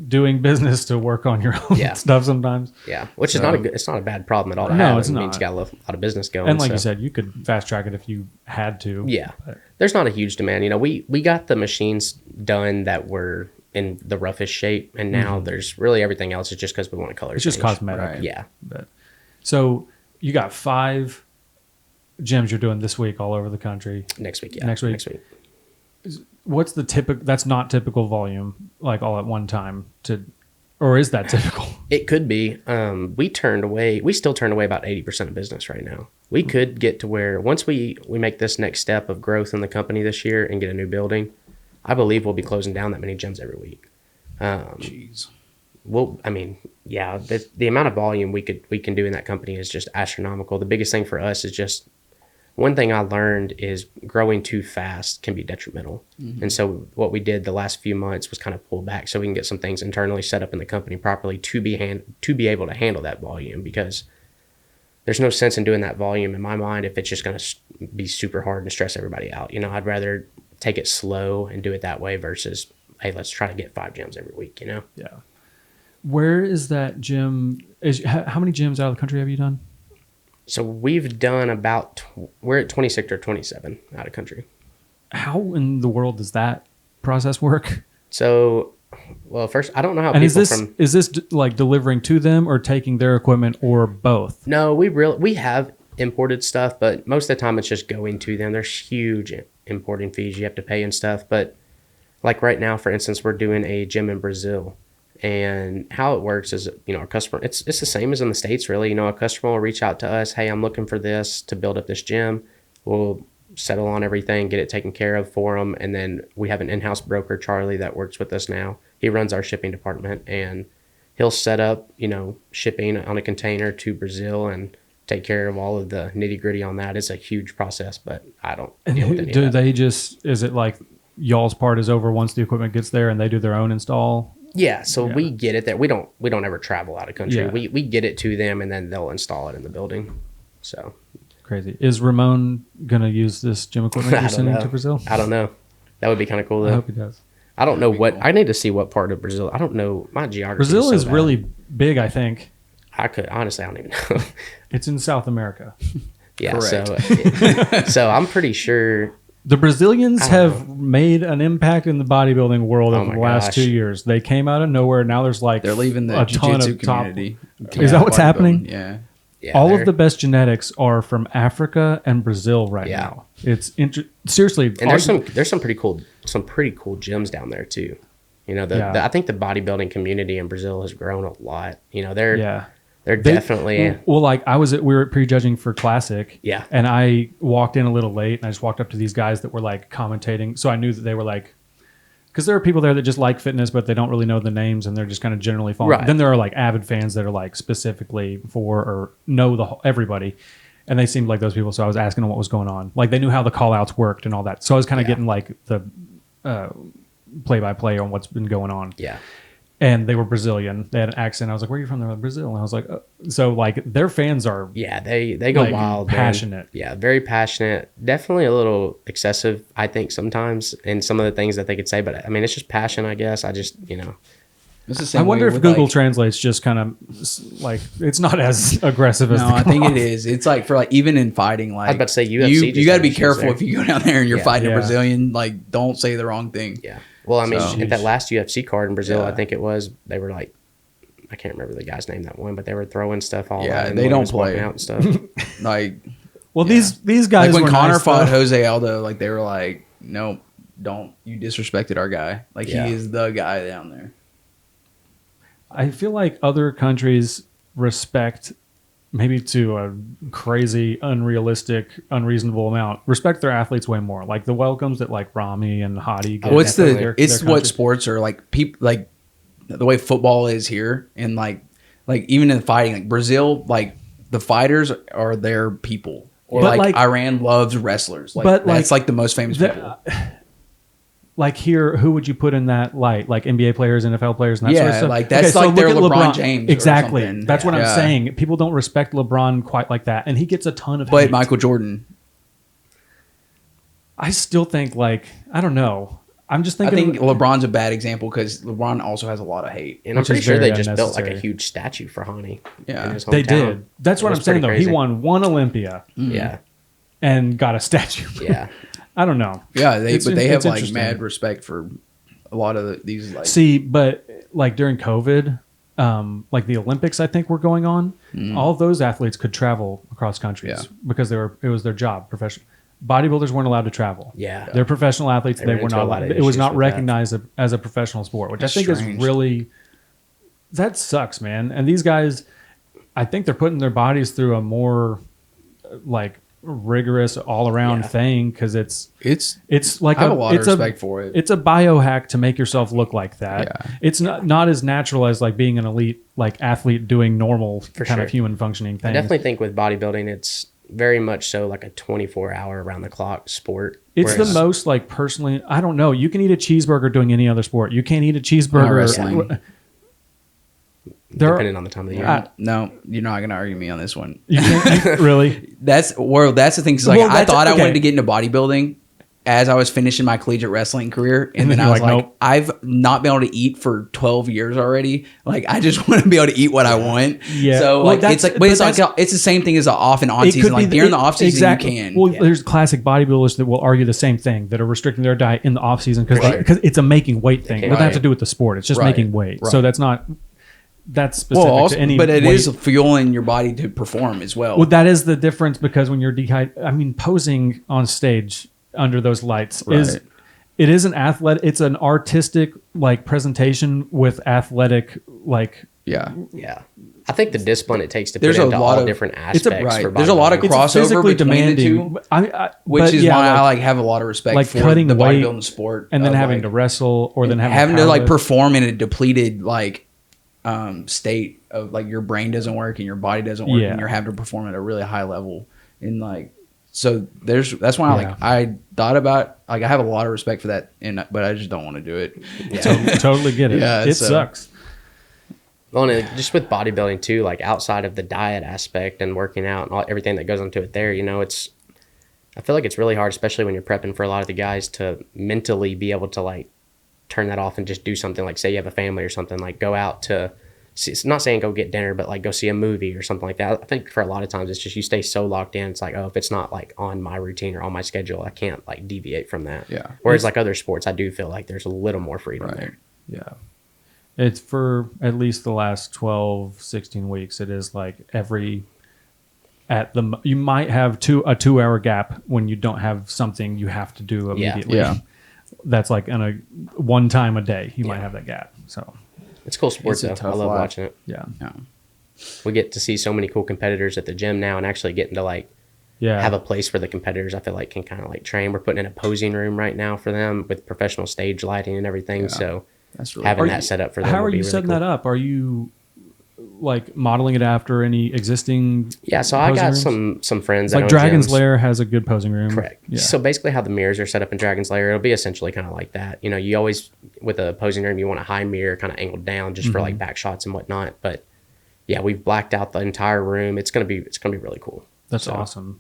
doing business to work on your own stuff sometimes. Yeah, which is it's not a bad problem at all. No, it's not. It means you got a lot of business going. And like you said, you could fast track it if you had to. Yeah, there's not a huge demand. You know, we got the machines done that were in the roughest shape, and now there's really everything else is just because we want to color. It's just cosmetic. Right. Yeah. So you got 5 gyms you're doing this week all over the country. Next week. What's the typical? That's not typical volume, like all at one time. Or is that typical? It could be. We still turn away about 80% of business right now. We could get to where once we make this next step of growth in the company this year and get a new building, I believe we'll be closing down that many gyms every week. Jeez. Well, I mean, yeah, the amount of volume we can do in that company is just astronomical. The biggest thing for us is just one thing I learned is growing too fast can be detrimental. And so what we did the last few months was kind of pull back so we can get some things internally set up in the company properly to be able to handle that volume, because there's no sense in doing that volume in my mind if it's just going to be super hard and stress everybody out. You know, I'd rather take it slow and do it that way versus, hey, let's try to get 5 gyms every week, you know? Yeah. Where is that gym? How many gyms out of the country have you done? So we've done we're at 26 or 27 out of country. How in the world does that process work? So, well, first, I don't know how and people is this like delivering to them or taking their equipment or both? No, we have imported stuff, but most of the time it's just going to them. There's huge importing fees you have to pay and stuff. But like right now, for instance, we're doing a gym in Brazil. And how it works is, you know, our customer, it's the same as in the States, really. You know, a customer will reach out to us, hey, I'm looking for this to build up this gym. We'll settle on everything, get it taken care of for them. And then we have an in-house broker, Charlie, that works with us now. He runs our shipping department, and he'll set up, you know, shipping on a container to Brazil and take care of all of the nitty gritty on that. It's a huge process, but I don't deal with any of that. They just, is it like y'all's part is over once the equipment gets there and they do their own install? Yeah, so we get it there. We don't ever travel out of country. Yeah. We get it to them, and then they'll install it in the building. So crazy. Is Ramon gonna use this gym equipment you're sending to Brazil? I don't know. That would be kind of cool though. I hope he does. I don't know what. Cool. I need to see what part of Brazil. I don't know my geography. Brazil is really big, I think. I don't even know. It's in South America. Yeah, correct. So I'm pretty sure. The Brazilians have made an impact in the bodybuilding world over the last 2 years. They came out of nowhere. Now there's like they're leaving the jiu-jitsu community. Is that what's happening? Yeah. All of the best genetics are from Africa and Brazil right now. It's seriously. And there's some pretty cool gyms down there too. You know, I think the bodybuilding community in Brazil has grown a lot. You know, they're definitely... Well, like we were at prejudging for Classic. Yeah. And I walked in a little late and I just walked up to these guys that were like commentating. So I knew that they were like, because there are people there that just like fitness, but they don't really know the names and they're just kind of generally following. Right. Then there are like avid fans that are like specifically for or know everybody. And they seemed like those people. So I was asking them what was going on. Like they knew how the call outs worked and all that. So I was kind of getting like the play-by-play on what's been going on. Yeah. And they were Brazilian. They had an accent. I was like, "Where are you from?" They're like, "Brazil." And I was like, "So like their fans are they go like, wild, passionate, man. Yeah, very passionate. Definitely a little excessive, I think sometimes in some of the things that they could say. But I mean, it's just passion, I guess. I just It's the I same wonder way if with, Google like, Translate's just kind of like it's not as aggressive as No, the I think cloth. it is. It's like for like even in fighting, like was about to say, you UFC just got to had be issues careful there. if you go down there and you're Yeah. fighting Yeah. a Brazilian. Like, don't say the wrong thing. Yeah. Well, I mean, So- at that last UFC card in Brazil, Yeah. I think it was, they were like, I can't remember the guy's name that won, but they were throwing stuff all Yeah, at him they when he don't was walking play. out and stuff. Like, Well, Yeah. these guys like when were Connor nice, fought though. Jose Aldo, like they were like, nope, don't, you disrespected our guy. Like Yeah. he is the guy down there. I feel like other countries respect, maybe to a crazy, unrealistic, unreasonable amount, respect their athletes way more. Like the welcomes that like Rami and Hadi get. What's at the? their It's what countries. sports are like. People like the way football is here, and like even in fighting, like Brazil, like the fighters are their people. Or But, like, like- Iran loves wrestlers. Like but, that's like, like the most famous people. Like here, who would you put in that light? Like NBA players, NFL players, and that Yeah, sort of stuff. like, that's like look their at LeBron James or Exactly. something. That's what I'm Yeah. saying. People don't respect LeBron quite like that, and he gets a ton of But hate. Michael Jordan, I still think like I don't know. I'm just I thinking. think LeBron's a bad example because LeBron also has a lot of hate. And I'm Which pretty is sure they very just built like a unnecessary. huge statue for Hani. Yeah. in his they hometown. did. That's what It I'm was saying pretty though. He crazy. won one Olympia Yeah. and got a statue. Yeah. I don't know. Yeah, they It's- but they it's have like interesting. mad respect for a lot of these like See, but like during COVID, like the Olympics, I think were going on. All of those athletes could travel across countries Yeah. because it was their job. Professional bodybuilders weren't allowed to travel. Yeah. They're professional athletes. They They ran were into a not. lot of It was issues not with that. recognized as a professional sport, which That's I think strange. is really. That sucks, man. And these guys, I think they're putting their bodies through a more like rigorous all around Yeah. thing because it's like I have a lot of it's respect for it. It's a biohack to make yourself look like that. Yeah. It's not as natural as like being an elite like athlete doing normal For kind sure. of human functioning I things. definitely think with bodybuilding, it's very much so like a 24-hour around the clock sport. It's Whereas- the most like personally. I don't know. You can eat a cheeseburger doing any other sport. You can't eat a cheeseburger wrestling. depending on the time of the year. No, you're not gonna argue me on this one. You can't really. That's the thing. 'Cause, like Well, I that's- thought I okay. wanted to get into bodybuilding as I was finishing my collegiate wrestling career, and then you're I was like, like, nope. I've not been able to eat for 12 years already. Like I just want to be able to eat what I want. Yeah. So Well, like that's- it's like, but but it's like that's- it's the same thing as the off and on season. Like during the off season, exactly. you can. Well, there's classic bodybuilders that will argue the same thing that are restricting their diet in the off season because Right. it's a making weight thing. It doesn't have to Right. do with the sport. It's just Right. making weight. Right. So that's specific well, also, to any. but it weight. is fueling your body to perform as well. Well, that is the difference because when you're dehydrated, I mean, posing on stage under those lights is Right. it is an athletic. It's an artistic like presentation with athletic like. yeah. Yeah. I think the discipline it takes to There's put a into lot all of- different it's a- aspects right. for There's a lot of bodybuilding. It's crossover physically between the two. demanding, Which but is yeah, why I like- like have a lot of respect like for cutting the weight bodybuilding sport, and then of, having like, to wrestle or then having to like powerlift. perform in a depleted like state of like your brain doesn't work and your body doesn't work Yeah. and you're having to perform at a really high level and like so that's why Yeah. I thought about like I have a lot of respect for that and but I just don't want to do it. Totally get it. Yeah, It so- sucks. Well, and just with bodybuilding too, like outside of the diet aspect and working out and everything that goes into it there, I feel like it's really hard, especially when you're prepping for a lot of the guys to mentally be able to like turn that off and just do something like say you have a family or something like go out to it's not saying go get dinner, but like go see a movie or something like that. I think for a lot of times it's just you stay so locked in. It's like, oh, if it's not like on my routine or on my schedule, I can't like deviate from that. Yeah. Whereas like other sports, I do feel like there's a little more freedom Right. there. Yeah. It's for at least the last 12, 16 weeks. It is like you might have a 2 hour gap when you don't have something you have to do immediately. Yeah. That's like in a one time a day, you might Yeah. have that gap. So It's cool sports It's a though. I tough love life. watching it. yeah. Yeah. We get to see so many cool competitors at the gym now and actually getting to like Yeah. have a place for the competitors. I feel like can kind of like train. We're putting in a posing room right now for them with professional stage lighting and everything. So That's really having Are that you- set up for them. How would are be you really setting cool. that up? Are you like modeling it after any existing Yeah, so I posing got rooms? some friends that Like own Dragon's gyms. Lair has a good posing room. Correct. Yeah. So basically how the mirrors are set up in Dragon's Lair, it'll be essentially kind of like that. You always, with a posing room, you want a high mirror kind of angled down just for Mm-hmm. like back shots and whatnot. But yeah, we've blacked out the entire room. It's going to be really cool. That's So, awesome.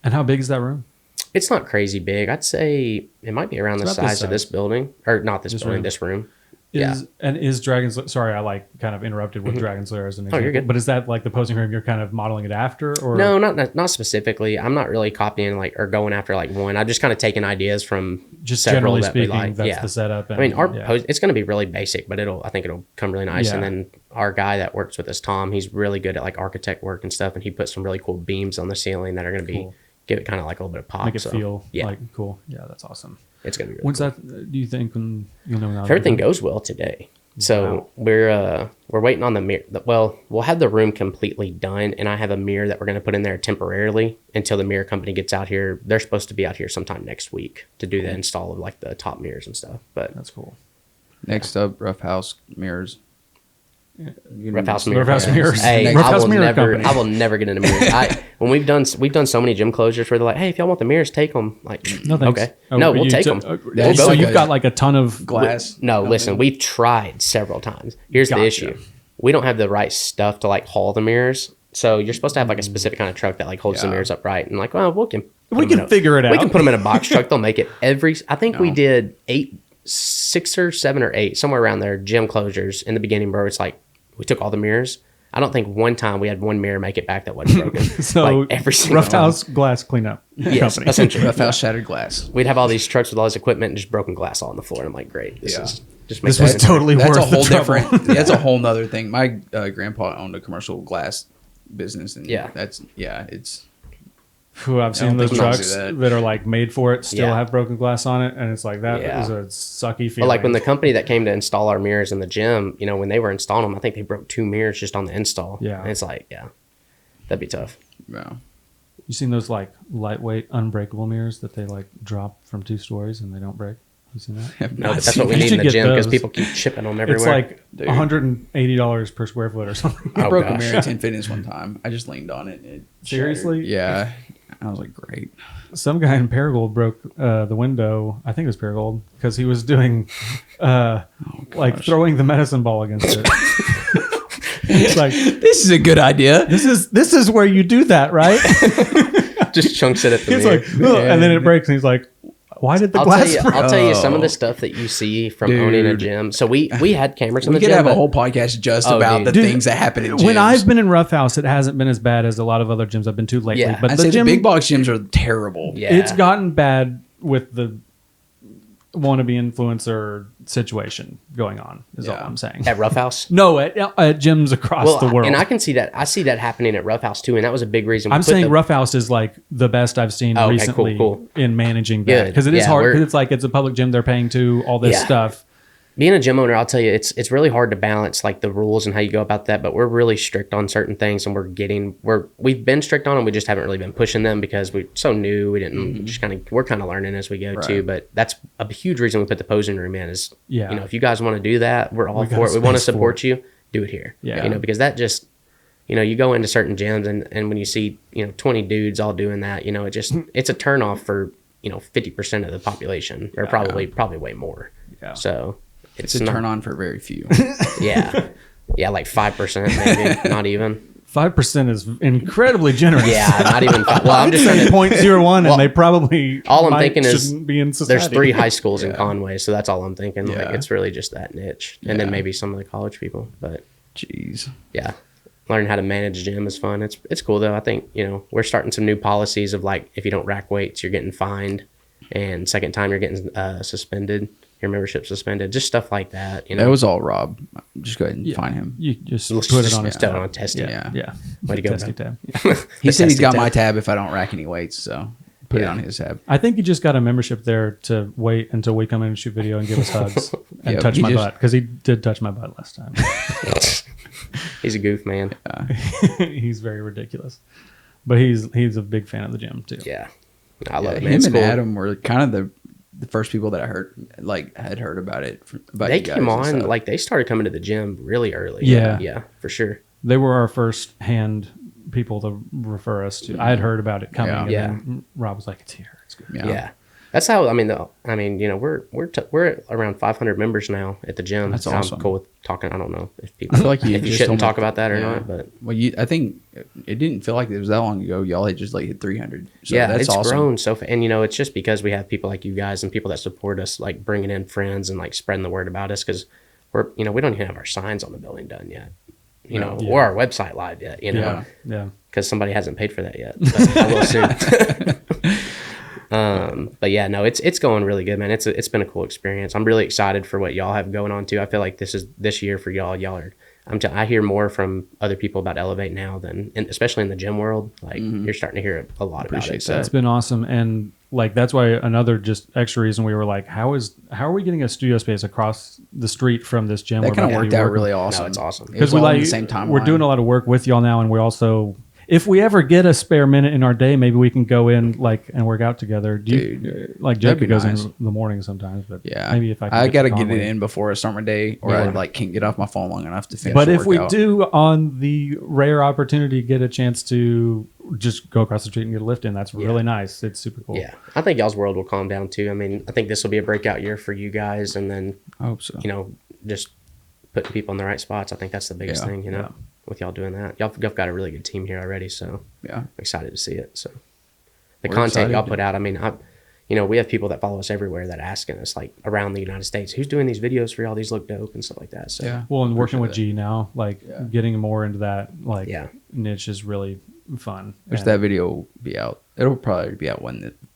And how big is that room? It's not crazy big. I'd say it might be around the It's about this size of this building, or not this This building, room. this room. Is Dragon Slayer, sorry, I like kind of interrupted with Dragon Slayer as an example. You're good. But is that like the posing room you're kind of modeling it after? Or No, not specifically. I'm not really copying like or going after like one. I've just kind of taken ideas from just several generally that speaking, we like. that's the setup. And, I mean, our pose, it's going to be really basic, but I think it'll come really nice. Yeah. And then our guy that works with us, Tom, he's really good at like architect work and stuff, and he puts some really cool beams on the ceiling that are going to be give it kind of like a little bit of pop. Make it feel like cool. Yeah, that's awesome. It's going to be really When's cool. that, do you think, when you'll know? If everything goes well today. So we're waiting on the mirror. Well, we'll have the room completely done, and I have a mirror that we're going to put in there temporarily until the mirror company gets out here. They're supposed to be out here sometime next week to do the install of like the top mirrors and stuff. But that's cool. Next up, Ruffhouse mirrors. Ruffhouse mirror. Ruffhouse mirrors. Hey, Ruffhouse mirror company. I will never get into mirrors. When we've done so many gym closures where they're like, hey, if y'all want the mirrors, take them. Like, No thanks. okay, Oh, no, but we'll you take took- them. Yeah, so okay. you've got like a ton of Glass. No, listen, we've tried several times. Here's the Gotcha. issue. We don't have the right stuff to like haul the mirrors. So you're supposed to have like a specific kind of truck that like holds the mirrors upright and like, well, we can figure it out. We can put them in a box truck. They'll make it I think we did 6 or 7 or 8, somewhere around there, gym closures in the beginning where it's like, we took all the mirrors. I don't think one time we had one mirror make it back that wasn't broken. So like every single Rough time. House glass cleanup Yes, company. essentially. Ruffhouse shattered glass. We'd have all these trucks with all this equipment and just broken glass all on the floor. And I'm like, great. This is just makes This was sense. totally That's worth a whole the trouble. different. That's a whole nother thing. My grandpa owned a commercial glass business, and it's. Whew, I've seen don't those think we can trucks do that. that. are like made for it, still Yeah. have broken glass on it, and it's like that Yeah. is a sucky feeling. But like when the company that came to install our mirrors in the gym, when they were installing them, I think they broke 2 mirrors just on the install. Yeah. And it's like, that'd be tough. Yeah. You seen those like lightweight unbreakable mirrors that they like drop from 2 stories and they don't break? You seen that? No, but that's what we You need should in the get gym because those. people keep chipping them everywhere. It's like Dude. $180 per square foot or something. I Oh, broke a gosh. mirror at 10 Fitness one time. I just leaned on it. And it Seriously? shattered. Yeah. I was like, great. Some guy in Paragould broke the window. I think it was Paragould because he was doing like throwing the medicine ball against it. It's like This is a good idea. this is where you do that, right? just chunks it at the He's mirror. like, "Ugh," and then it breaks, and he's like, "Why did the glass break?" I'll tell you some of Oh. the stuff that you see from owning a Dude. gym. So we had cameras in We the could gym. have a but- whole podcast just Oh, about dude. the Dude, things that happen in gyms. When I've been in Rough House, it hasn't been as bad as a lot of other gyms I've been to lately. Yeah, but I'd the say gym, the big box gyms are terrible. Yeah. it's gotten bad with the wannabe influencer situation going on. Is all Yeah. I'm saying. At Ruffhouse. No, at gyms across the world. And I can see that. I see that happening at Ruffhouse too, and that was a big reason. we I'm put saying the- Rough House is like the best I've seen Oh, okay, recently cool. in managing that Good. because it is Yeah, hard we're- because it's like it's a public gym they're paying to all this Yeah. stuff. Being a gym owner, I'll tell you, it's really hard to balance like the rules and how you go about that. But we're really strict on certain things, and we've been strict on them. We just haven't really been pushing them because we're so new. We didn't just we're kind of learning as we go too. Right. But that's a huge reason we put the posing room in. Is Yeah. if you guys want to do that, we're all We got for it. We want to space for support you. Do it here. Yeah. Because that just you go into certain gyms and when you see 20 dudes all doing that, it just it's a turnoff for 50% of the population or probably way more. Yeah. So. It's a turn on for very few. Yeah. Yeah, like 5% maybe, not even. 5% is incredibly generous. Yeah, not even 5. Well, I'm just trying to 0.01, and they probably all I'm might- thinking is shouldn't be in society. there's 3 high schools in Conway, so that's all I'm thinking. Like Yeah. it's really just that niche. And then Yeah. maybe some of the college people, but Jeez. yeah. Learning how to manage gym is fun. It's cool though. I think, we're starting some new policies of like if you don't rack weights, you're getting fined, and second time you're getting suspended. Your membership suspended, just stuff like that. That was all Rob. Just go ahead and find him. You just Let's put it just on his step tab. on test it. Yeah. Yeah. Way to go, Testing bro. tab. He said he's testing got tab. my tab if I don't rack any weights, so put it Yeah. on his tab. I think he just got a membership there to wait until we come in and shoot video and give us hugs and Yeah, touch he my just- butt because he did touch my butt last time. He's a goof, man. He's very ridiculous, but he's a big fan of the gym too. Yeah. I love it, man. Him It's and cool. Adam were kind of the first people that I had heard about it. About They you guys came and on stuff. like they started coming to the gym really early. Yeah. Yeah, for sure. They were our first hand people to refer us to. I had heard about it coming, and Yeah. then Rob was like, "It's here, it's good." Yeah. That's how we're around 500 members now at the gym. That's So awesome. I'm cool with talking. I don't know if people I feel like you if you just shouldn't told me- talk about that or yeah. not, but Well, I think it didn't feel like it was that long ago. Y'all had just like hit 300. So yeah, that's it's awesome. grown so and it's just because we have people like you guys and people that support us, like bringing in friends and like spreading the word about us because we don't even have our signs on the building done yet, or our website live yet, Yeah. because somebody hasn't paid for that yet. But I will soon. But yeah, no, it's going really good, man. It's been a cool experience. I'm really excited for what y'all have going on too. I feel like this year for y'all. Y'all are. I hear more from other people about Elevate now and especially in the gym world. Like you're starting to hear a lot about it. So It's been awesome, and like that's why another just extra reason we were like, how are we getting a studio space across the street from this gym? That kind of worked out really awesome. No, it's awesome because we like the same time. We're doing a lot of work with y'all now, and we're also. If we ever get a spare minute in our day, maybe we can go in and work out together. Jacob goes in the morning sometimes, but maybe if I got to get it in before I start my day, or I can't get off my phone long enough to finish. But if we do, on the rare opportunity, get a chance to just go across the street and get a lift in, that's really nice. It's super cool. Yeah, I think y'all's world will calm down too. I mean, I think this will be a breakout year for you guys, and then I hope so. Just putting people in the right spots. I think that's the biggest thing. With y'all doing that, y'all got a really good team here already, so I'm excited to see it. So the content y'all put out, I mean, we have people that follow us everywhere that asking us like around the United States, who's doing these videos for y'all? These look dope and stuff like that. So well, and working with G now, getting more into that niche is really fun. Which that video will be out. It'll probably be out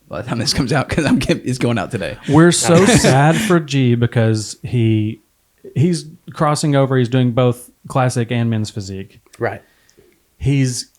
by the time this comes out because it's going out today. We're so sad for G because he's crossing over. He's doing both classic and men's physique. Right. He's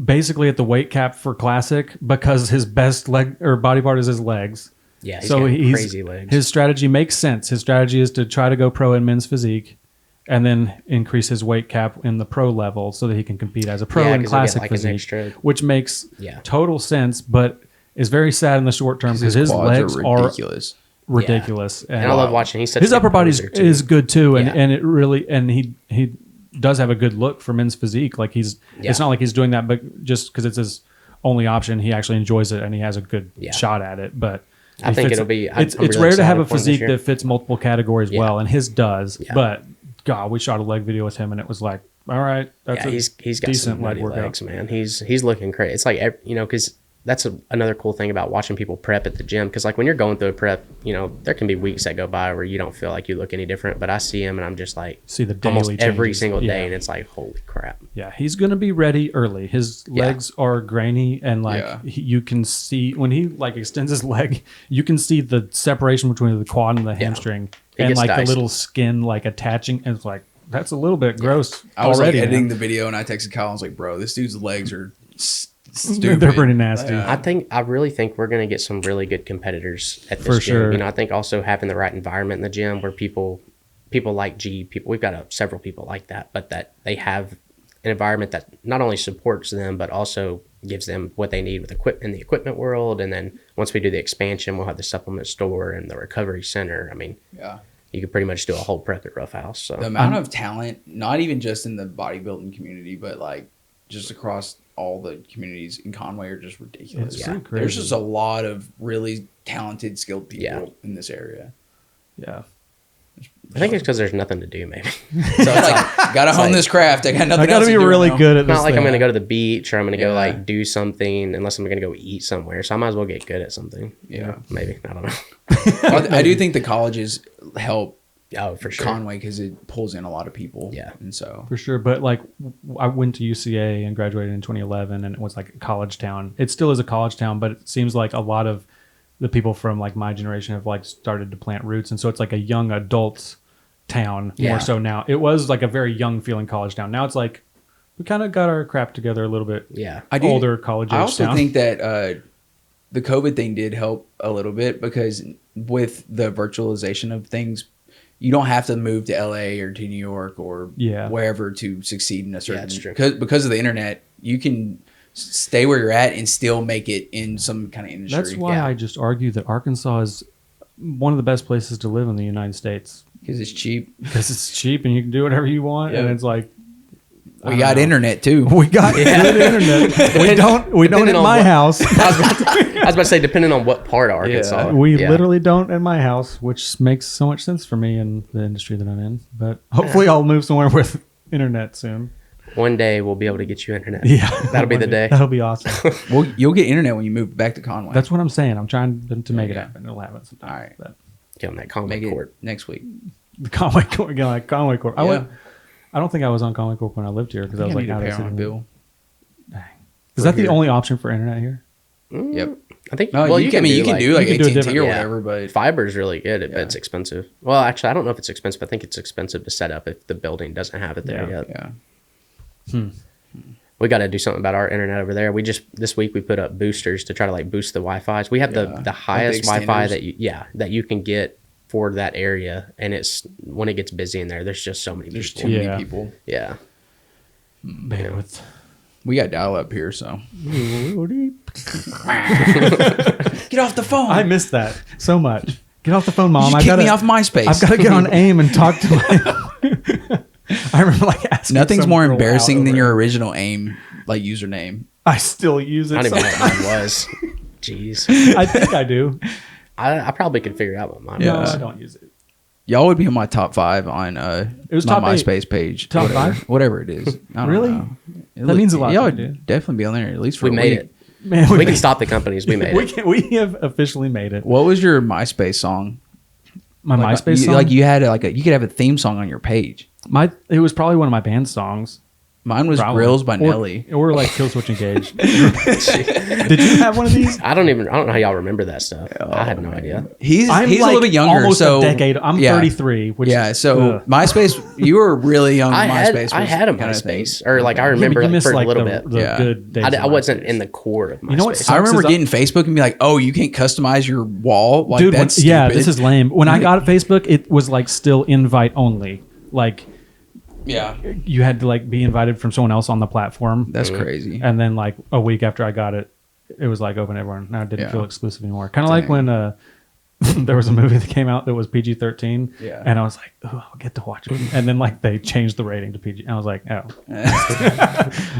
basically at the weight cap for classic because his best leg or body part is his legs. Yeah, he's got crazy legs. His strategy makes sense. His strategy is to try to go pro in men's physique and then increase his weight cap in the pro level so that he can compete as a pro in classic physique, which makes total sense, but is very sad in the short term because his legs are ridiculous. And I love watching. His upper body is good too, and it really he does have a good look for men's physique. Like it's not like he's doing that, but just because it's his only option, he actually enjoys it and he has a good shot at it. But I think it'll be. It's really rare to have a physique that fits multiple categories well, and his does. Yeah. But God, we shot a leg video with him, and it was like, all right, that's he's got decent some leg workout, legs, man. He's looking great. It's like because. That's another cool thing about watching people prep at the gym. Because like when you're going through a prep, there can be weeks that go by where you don't feel like you look any different. But I see him and I'm just like, see the daily almost every changes. single day, and it's like, holy crap. Yeah, he's gonna be ready early. His legs are grainy, and you can see when he extends his leg, you can see the separation between the quad and the hamstring, and like diced. The little skin attaching. And it's like that's a little bit gross. I was editing the video and I texted Kyle. I was like, bro, this dude's legs are. Stupid. They're pretty nasty. I really think we're going to get some really good competitors at this gym. Sure. I think also having the right environment in the gym where people like G, we've got several people like that, but that they have an environment that not only supports them, but also gives them what they need with in the equipment world. And then once we do the expansion, we'll have the supplement store and the recovery center. I mean, you could pretty much do a whole prep at Ruffhouse. So the amount of talent, not even just in the bodybuilding community, but just across all the communities in Conway are just ridiculous. There's just a lot of really talented, skilled people in this area. Yeah. I think it's because there's nothing to do, maybe. So it's gotta hone this craft. I got nothing. I gotta be really good at this. Not like I'm gonna go to the beach or I'm gonna go do something unless I'm gonna go eat somewhere. So I might as well get good at something. Yeah, maybe. I don't know. I do think the colleges help. Oh, for sure. Conway, because it pulls in a lot of people. Yeah. And so. For sure. But I went to UCA and graduated in 2011 and it was like a college town. It still is a college town, but it seems like a lot of the people from my generation have started to plant roots. And so it's like a young adults town more so now. It was like a very young feeling college town. Now it's like we kind of got our crap together a little bit. Yeah. Older college age I also town. think that the COVID thing did help a little bit because with the virtualization of things, you don't have to move to LA or to New York or wherever to succeed in a certain because of the internet. You can stay where you're at and still make it in some kind of industry. That's why I just argue that Arkansas is one of the best places to live in the United States because it's cheap. Because it's cheap and you can do whatever you want, and it's like we got internet too. We got good internet. We don't in my house. I was about to say, depending on what part of Arkansas. We literally don't in my house, which makes so much sense for me in the industry that I'm in. But hopefully I'll move somewhere with internet soon. One day we'll be able to get you internet. Yeah. That'll be the day. That'll be awesome. Well, you'll get internet when you move back to Conway. That's what I'm saying. I'm trying to make it happen. It'll happen sometime. All right. Get on that Conway court. next week. The Conway Corp. Again, like Conway Corp. Yeah. I don't think I was on Conway Corp when I lived here because I was like, need to pay that's my bill. Is that here. the only option for internet here? Yep. I think. No, well, you can do like you can do a AT&T different- or yeah. whatever, but Fiber's really good, but it's expensive. Well, actually, I don't know if it's expensive. I think it's expensive to set up if the building doesn't have it there yet. yeah. We got to do something about our internet over there. We just this week we put up boosters to try to like boost the Wi-Fi's. We have the highest Wi-Fi that you can get for that area, and it's when it gets busy in there. There's just so many. There's people. too many people. Yeah. Bandwidth. We got dial up here, so get off the phone. I missed that so much. Get off the phone, Mom. You kicked me off MySpace. I've got to get on AIM and talk to my. I remember like asking. Nothing's some more girl embarrassing out than over your it. original AIM like username. I still use it. I don't even know what mine was. Jeez. I think I do. I probably could figure out what mine No, was. I don't use it. Y'all would be in my top 5 on It was my top 8. MySpace page. Top whatever, 5? Whatever it is. I don't Really? know. That means a lot to Y'all me, would dude. definitely be on there at least for We a made week. it. Man, We can stop the companies. We made it. We have officially made it. What was your MySpace song? My Like, MySpace you, song. like you had you could have a theme song on your page. It was probably one of my band songs. Mine was Probably. Grills by Nelly. Or like Kill Switch Engage. Did you have one of these? I don't know how y'all remember that stuff. I had no idea. He's I'm a like little bit younger, almost so a decade. I'm yeah. 33. Which Yeah, is, so ugh. MySpace, you were really young. I MySpace had a kind of thing. MySpace, or like I Yeah, but remember you like, missed for a like little the bit. Yeah. good days. I of wasn't MySpace. in the core of MySpace. You know what I remember sucks is getting Facebook and be like, "Oh, you can't customize your wall." Like, Dude, that's yeah, stupid. this is lame. When I got Facebook, it was like still invite only. Like yeah, you had to like be invited from someone else on the platform. that's crazy. And then like a week after I got it, it was like open to everyone. Now it didn't Yeah. feel exclusive anymore. Kind of like Dang. when there was a movie that came out that was PG-13, Yeah. and I was like, "Oh, I'll get to watch it." And then like they changed the rating to PG. And I was like, "Oh,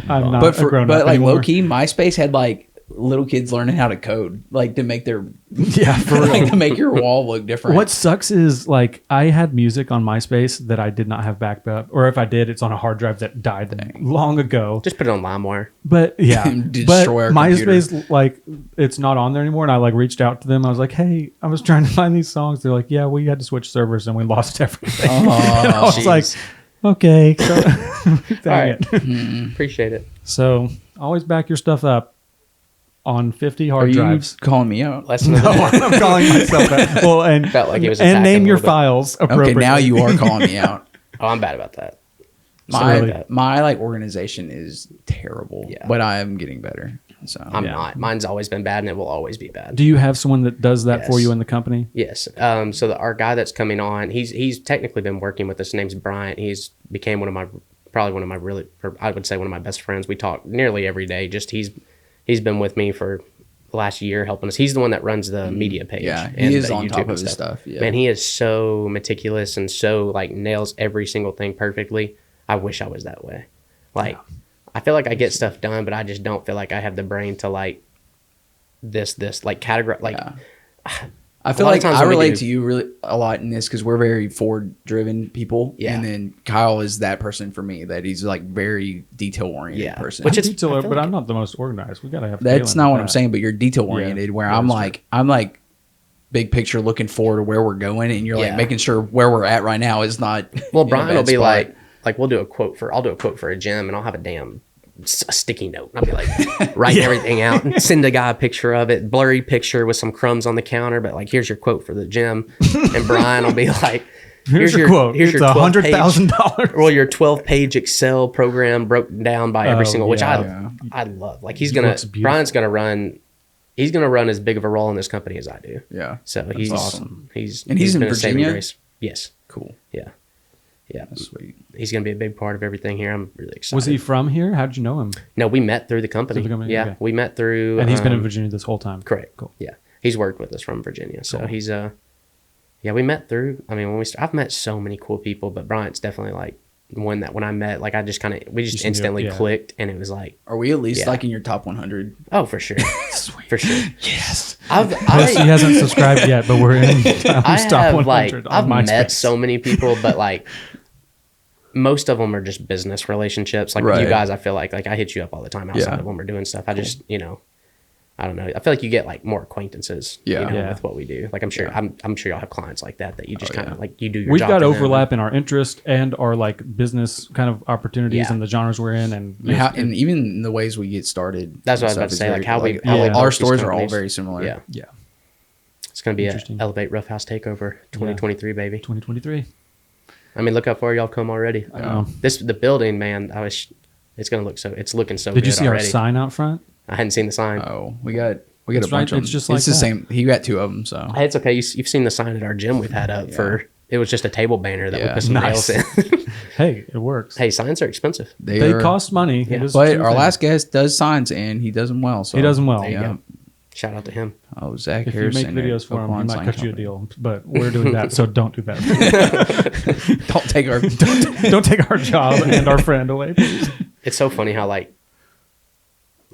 I'm not But a grown up like anymore." low key, MySpace had like little kids learning how to code, like to make their Yeah, for real. like to make your wall look different. What sucks is like I had music on MySpace that I did not have backed up, or if I did, it's on a hard drive that died long ago. Just put it on LimeWire. But yeah, Destroy our MySpace, like it's not on there anymore. And I like reached out to them. I was like, "Hey, I was trying to find these songs." They're like, "Yeah, we had to switch servers and we lost everything." and I was jeez. like, "Okay, so dang All it." Appreciate it. So always back your stuff up on 50 Are hard you drives. calling me out? Lesson of the day. I'm calling myself that. Well, and Felt like he was and attacking name a your little bit. files Okay, appropriately. now you are calling me out. Oh, I'm bad about that. My really- my like organization is terrible, Yeah. but I am getting better. So I'm Yeah. not. Mine's always been bad, and it will always be bad. Do you have someone that does that for Yes. you in the company? Yes. So our guy that's coming on, he's technically been working with us. His name's Bryant. He's became probably one of my really, or I would say one of my best friends. We talk nearly every day. Just he's been with me for the last year helping us. He's the one that runs the media page. Yeah, he and is the on YouTube top and of his stuff, yeah. Man, he is so meticulous and so like nails every single thing perfectly. I wish I was that way. Like, I feel like I get stuff done, but I just don't feel like I have the brain to like this like categorize like. Yeah. I feel lot of like times I when we relate do- to you really a lot in this because we're very forward driven people. Yeah. And then Kyle is that person for me that he's like very detail oriented Yeah. person. Which I'm is- detail, I feel but like- I'm not the most organized. We gotta have. that's Galen not with what I'm that. saying, but you're detail oriented where that I'm is like big picture looking forward to where we're going and you're like Yeah. making sure where we're at right now is not Well, in a Brian bad will be spot. like, I'll do a quote for a gym, and I'll have a sticky note. And I'll be like, writing everything out and send a guy a picture of it, blurry picture with some crumbs on the counter, but like, here's your quote for the gym. And Brian will be like, Here's your quote. Here's It's your $100,000. Well, your 12-page Excel program broken down by every Oh, single, which yeah. I love. Like It looks beautiful. Brian's gonna run. He's gonna run as big of a role in this company as I do. Yeah. So he's awesome. He's And he's in been a saving Virginia? grace. Yes. Cool. Yeah. Yeah. That's sweet. He's going to be a big part of everything here. I'm really excited. Was he from here? How did you know him? No, we met through the company. Through the company, Yeah, okay. we met through. And he's been in Virginia this whole time. Correct. Cool. Yeah, he's worked with us from Virginia, so Cool. he's yeah, we met through. I mean, I've met so many cool people, but Bryant's definitely like one that when I met, like I just kind of we just Just knew, instantly yeah. clicked, and it was like, Are we at least Yeah. like in your top 100? oh, for sure, Sweet. for sure. Yes. Yes, he hasn't subscribed yet, but we're in I top have 100 like on I've MySpace. met so many people, but like most of them are just business relationships. Like with you Right. guys, I feel like I hit you up all the time outside Yeah. of when we're doing stuff. I just I don't know. I feel like you get like more acquaintances, Yeah. with what we do. Like I'm sure y'all have clients like that you just kind of like you do your We've job. got to them. overlap in our interest and our like business kind of opportunities Yeah. and the genres we're in, and And even the ways we get started. That's what I was and about to stuff say. is Like very- how we our both stores these are all companies. very similar. Yeah, yeah, it's gonna be Interesting. a Elevate Ruffhouse takeover 2023, baby. 2023. I mean, look how far y'all come already. I know. The building, man. It's gonna look so. It's looking so. Did good you see already. our sign out front? I hadn't seen the sign. Oh, we got It's a bunch right- of them. it's just like the that. same. He got 2 of them. So Hey, it's okay. You've seen the sign at our gym we've had up for. It was just a table banner that we Yeah. put some Nice. nails in. Hey, it works. Hey, signs are expensive. They are- cost money. Yeah. It is But true our thing. last guest does signs and he does them well. So He does them well. There you Yeah. go. Shout out to him. Oh, Zach If you Harrison. make at videos for him, he Oaklawn might Sign cut you a Company. deal. But we're doing that, so don't do that. Don't take our. Don't take our job and our friend away, please. It's so funny how like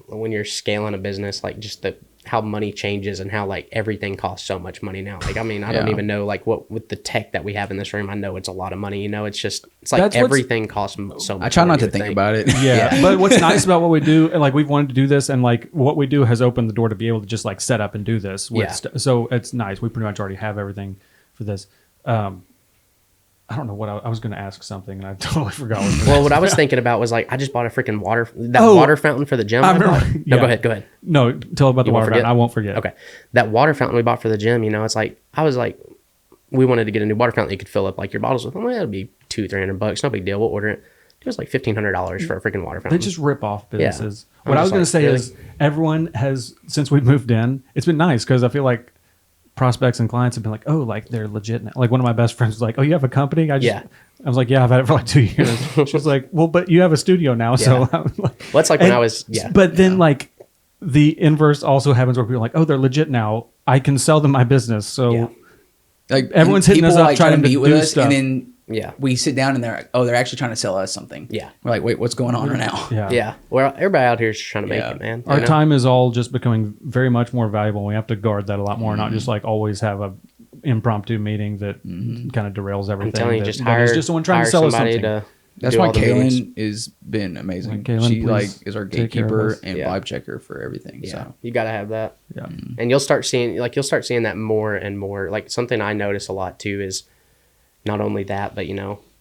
when you're scaling a business, like just how money changes and how like everything costs so much money now. Like I mean, I don't Yeah. even know like what with the tech that we have in this room. I know it's a lot of money. It's like That's what's- everything costs so much. I try more not than to you think would about it. Yeah. But what's nice about what we do, and like we've wanted to do this, and like what we do has opened the door to be able to just like set up and do this. With Yeah. So it's nice. We pretty much already have everything for this. I don't know what I was going to ask something, and I totally forgot. Well, what I was thinking about was like I just bought a freaking water Oh, water fountain for the gym. I I bought. remember- No, yeah. go ahead. No, tell about the You won't water fountain. forget? I won't forget. Okay, that water fountain we bought for the gym. It's like I was like, we wanted to get a new water fountain you could fill up like your bottles with. Well, it'll be $200-300. No big deal. We'll order it. It was like $1,500 for a freaking water They fountain. just rip off businesses. I'm What I was just going to like, say really? is everyone has, since we moved in, it's been nice because I feel like prospects and clients have been like, oh, like they're legit now. Like one of my best friends was like, oh, you have a company? I was like, yeah, I've had it for like 2 years. She was like, well, but you have a studio now. So I'm like, Well, it's like when and- I was But then like the inverse also happens where people are like, oh, they're legit now. I can sell them my business. So Yeah. Like Everyone's hitting people, us up like, trying to to meet with do us, stuff. and then Yeah. we sit down and they're like, oh, they're actually trying to sell us something. Yeah. We're like, wait, what's going on right now? Yeah. Well, everybody out here is trying to make Yeah. it, man. our time is all just becoming very much more valuable. We have to guard that a lot more, not just like always have a impromptu meeting that kind of derails everything. I'm telling you, that- just that hire is just someone trying hire to sell us somebody something. to That's do why all the meetings. Kaylin has been amazing. Like, Kaylin, she like please is our take care of gatekeeper us. and Yeah. vibe checker for everything. Yeah, So you got to have that. Yeah. And you'll start seeing that more and more. Like something I notice a lot too is not only that, but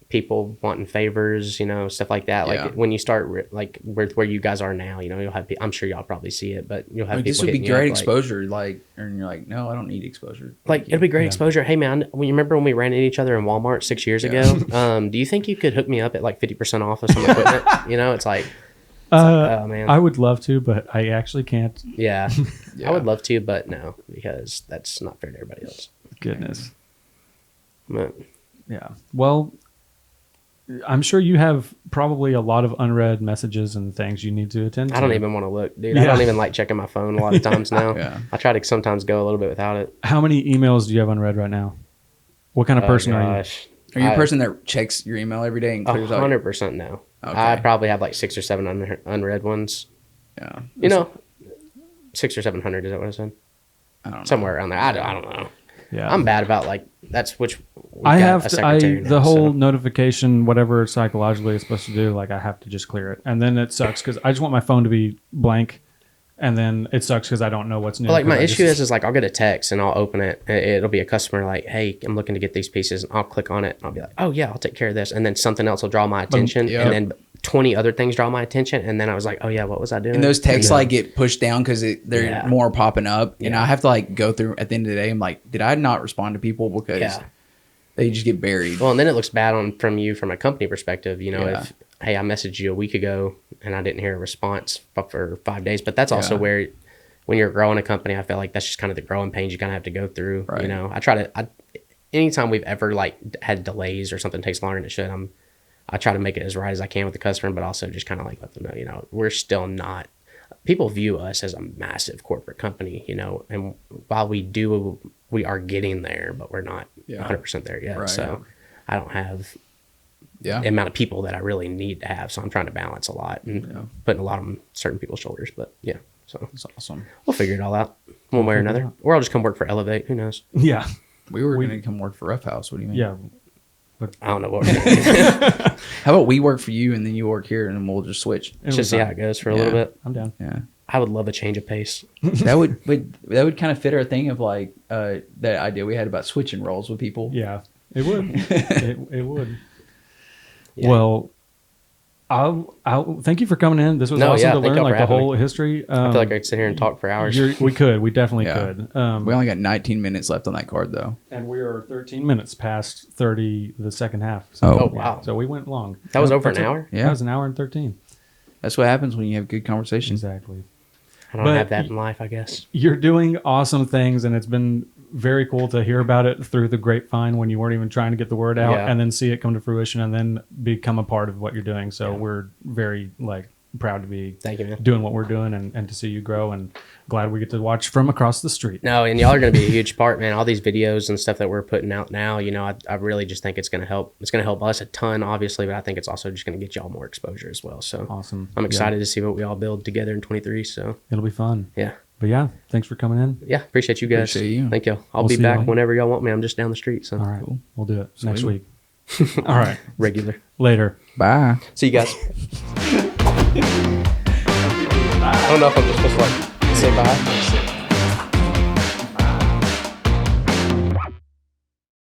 people wanting favors, stuff like that. Yeah. Like when you start like where you guys are now, you'll have. I'm sure y'all probably see it, but you'll have like, people. this would be hitting you up, great like- exposure. Like, and you're like, no, I don't need exposure. Like it'd be great exposure. Hey man, when you remember when we ran into each other in Walmart 6 years ago? Do you think you could hook me up at like 50% off of some equipment? It's like, oh man, I would love to, but I actually can't. yeah. Yeah. I would love to, but no, because that's not fair to everybody else. Goodness. But Yeah. Well, I'm sure you have probably a lot of unread messages and things you need to attend to. I don't even want to look, dude. I Yeah. don't even like checking my phone a lot of times now. Yeah. I try to sometimes go a little bit without it. How many emails do you have unread right now? What kind of person are you? Gosh. Are you a person that checks your email every day and clears out? 100% no. Okay. I probably have like 6 or 7 unread ones. Yeah. 6 or 700. Is that what I said? I don't know. Somewhere around there. I don't know. Yeah. I'm bad about like that's which. we've I got have a to, secretary the now, whole so. notification, whatever psychologically it's supposed to do, like I have to just clear it. And then it sucks because I just want my phone to be blank. And then it sucks because I don't know what's new. But like my 'cause I issue just- is like I'll get a text and I'll open it. And it'll be a customer like, "Hey, I'm looking to get these pieces." And I'll click on it. And I'll be like, "Oh yeah, I'll take care of this." And then something else will draw my attention, yeah. and then 20 other things draw my attention. And then I was like, "Oh yeah, what was I doing?" And those texts like get pushed down because they're Yeah. more popping up, and Yeah. I have to like go through at the end of the day. I'm like, did I not respond to people because Yeah. they just get buried? Well, and then it looks bad from you from a company perspective. Yeah. If hey, I messaged you a week ago and I didn't hear a response for 5 days. But that's also Yeah. where when you're growing a company, I feel like that's just kind of the growing pains you kind of have to go through. Right. I try to. Anytime we've ever like had delays or something takes longer than it should, I try to make it as right as I can with the customer, but also just kind of like let them know, we're still not. People view us as a massive corporate company, and while we are getting there, but we're not 100% there yet. Right. So I don't have Yeah. the amount of people that I really need to have. So I'm trying to balance a lot and putting a lot on certain people's shoulders. But yeah, so That's awesome. we'll figure it all out one way or another. Or I'll just come work for Elevate. Who knows? Yeah. We were going to come work for Ruffhouse. What do you mean? Yeah. I don't know what we're going to do. How about we work for you and then you work here and then we'll just switch? It'll Just be see fine. how it goes for a Yeah. little bit. I'm down. Yeah. I would love a change of pace. That would kind of fit our thing of like that idea we had about switching roles with people. Yeah, it would. it would. Yeah. Well, I'll thank you for coming in. This was awesome to learn y'all like for the having whole me. history. I feel like I could sit here and talk for hours. We definitely Yeah. could. We only got 19 minutes left on that card though. And we are 13 minutes past 30, the second half. So, Oh, wow. So we went long. That was over an That's it. hour? Yeah. That was an hour and 13. That's what happens when you have good conversations. Exactly. I don't But have that in life, I guess. You're doing awesome things, and it's been very cool to hear about it through the grapevine when you weren't even trying to get the word out, Yeah. and then see it come to fruition, and then become a part of what you're doing. So we're very proud to be Thank you, man. doing what we're doing, and to see you grow, and glad we get to watch from across the street. No, and y'all are going to be a huge part, man. All these videos and stuff that we're putting out now, you know, I really just think it's going to help. It's going to help us a ton, obviously, but I think it's also just going to get y'all more exposure as well. So Awesome. I'm excited to see what we all build together in 23. So It'll be fun. yeah. But yeah, thanks for coming in. Yeah, appreciate you guys. Appreciate you. Thank y'all. I'll We'll be see back y'all. whenever y'all want me. I'm just down the street, so All right, we'll do it next Sweet. week. All right, regular. later. Bye. See you guys. I don't know if I'm just supposed to say bye.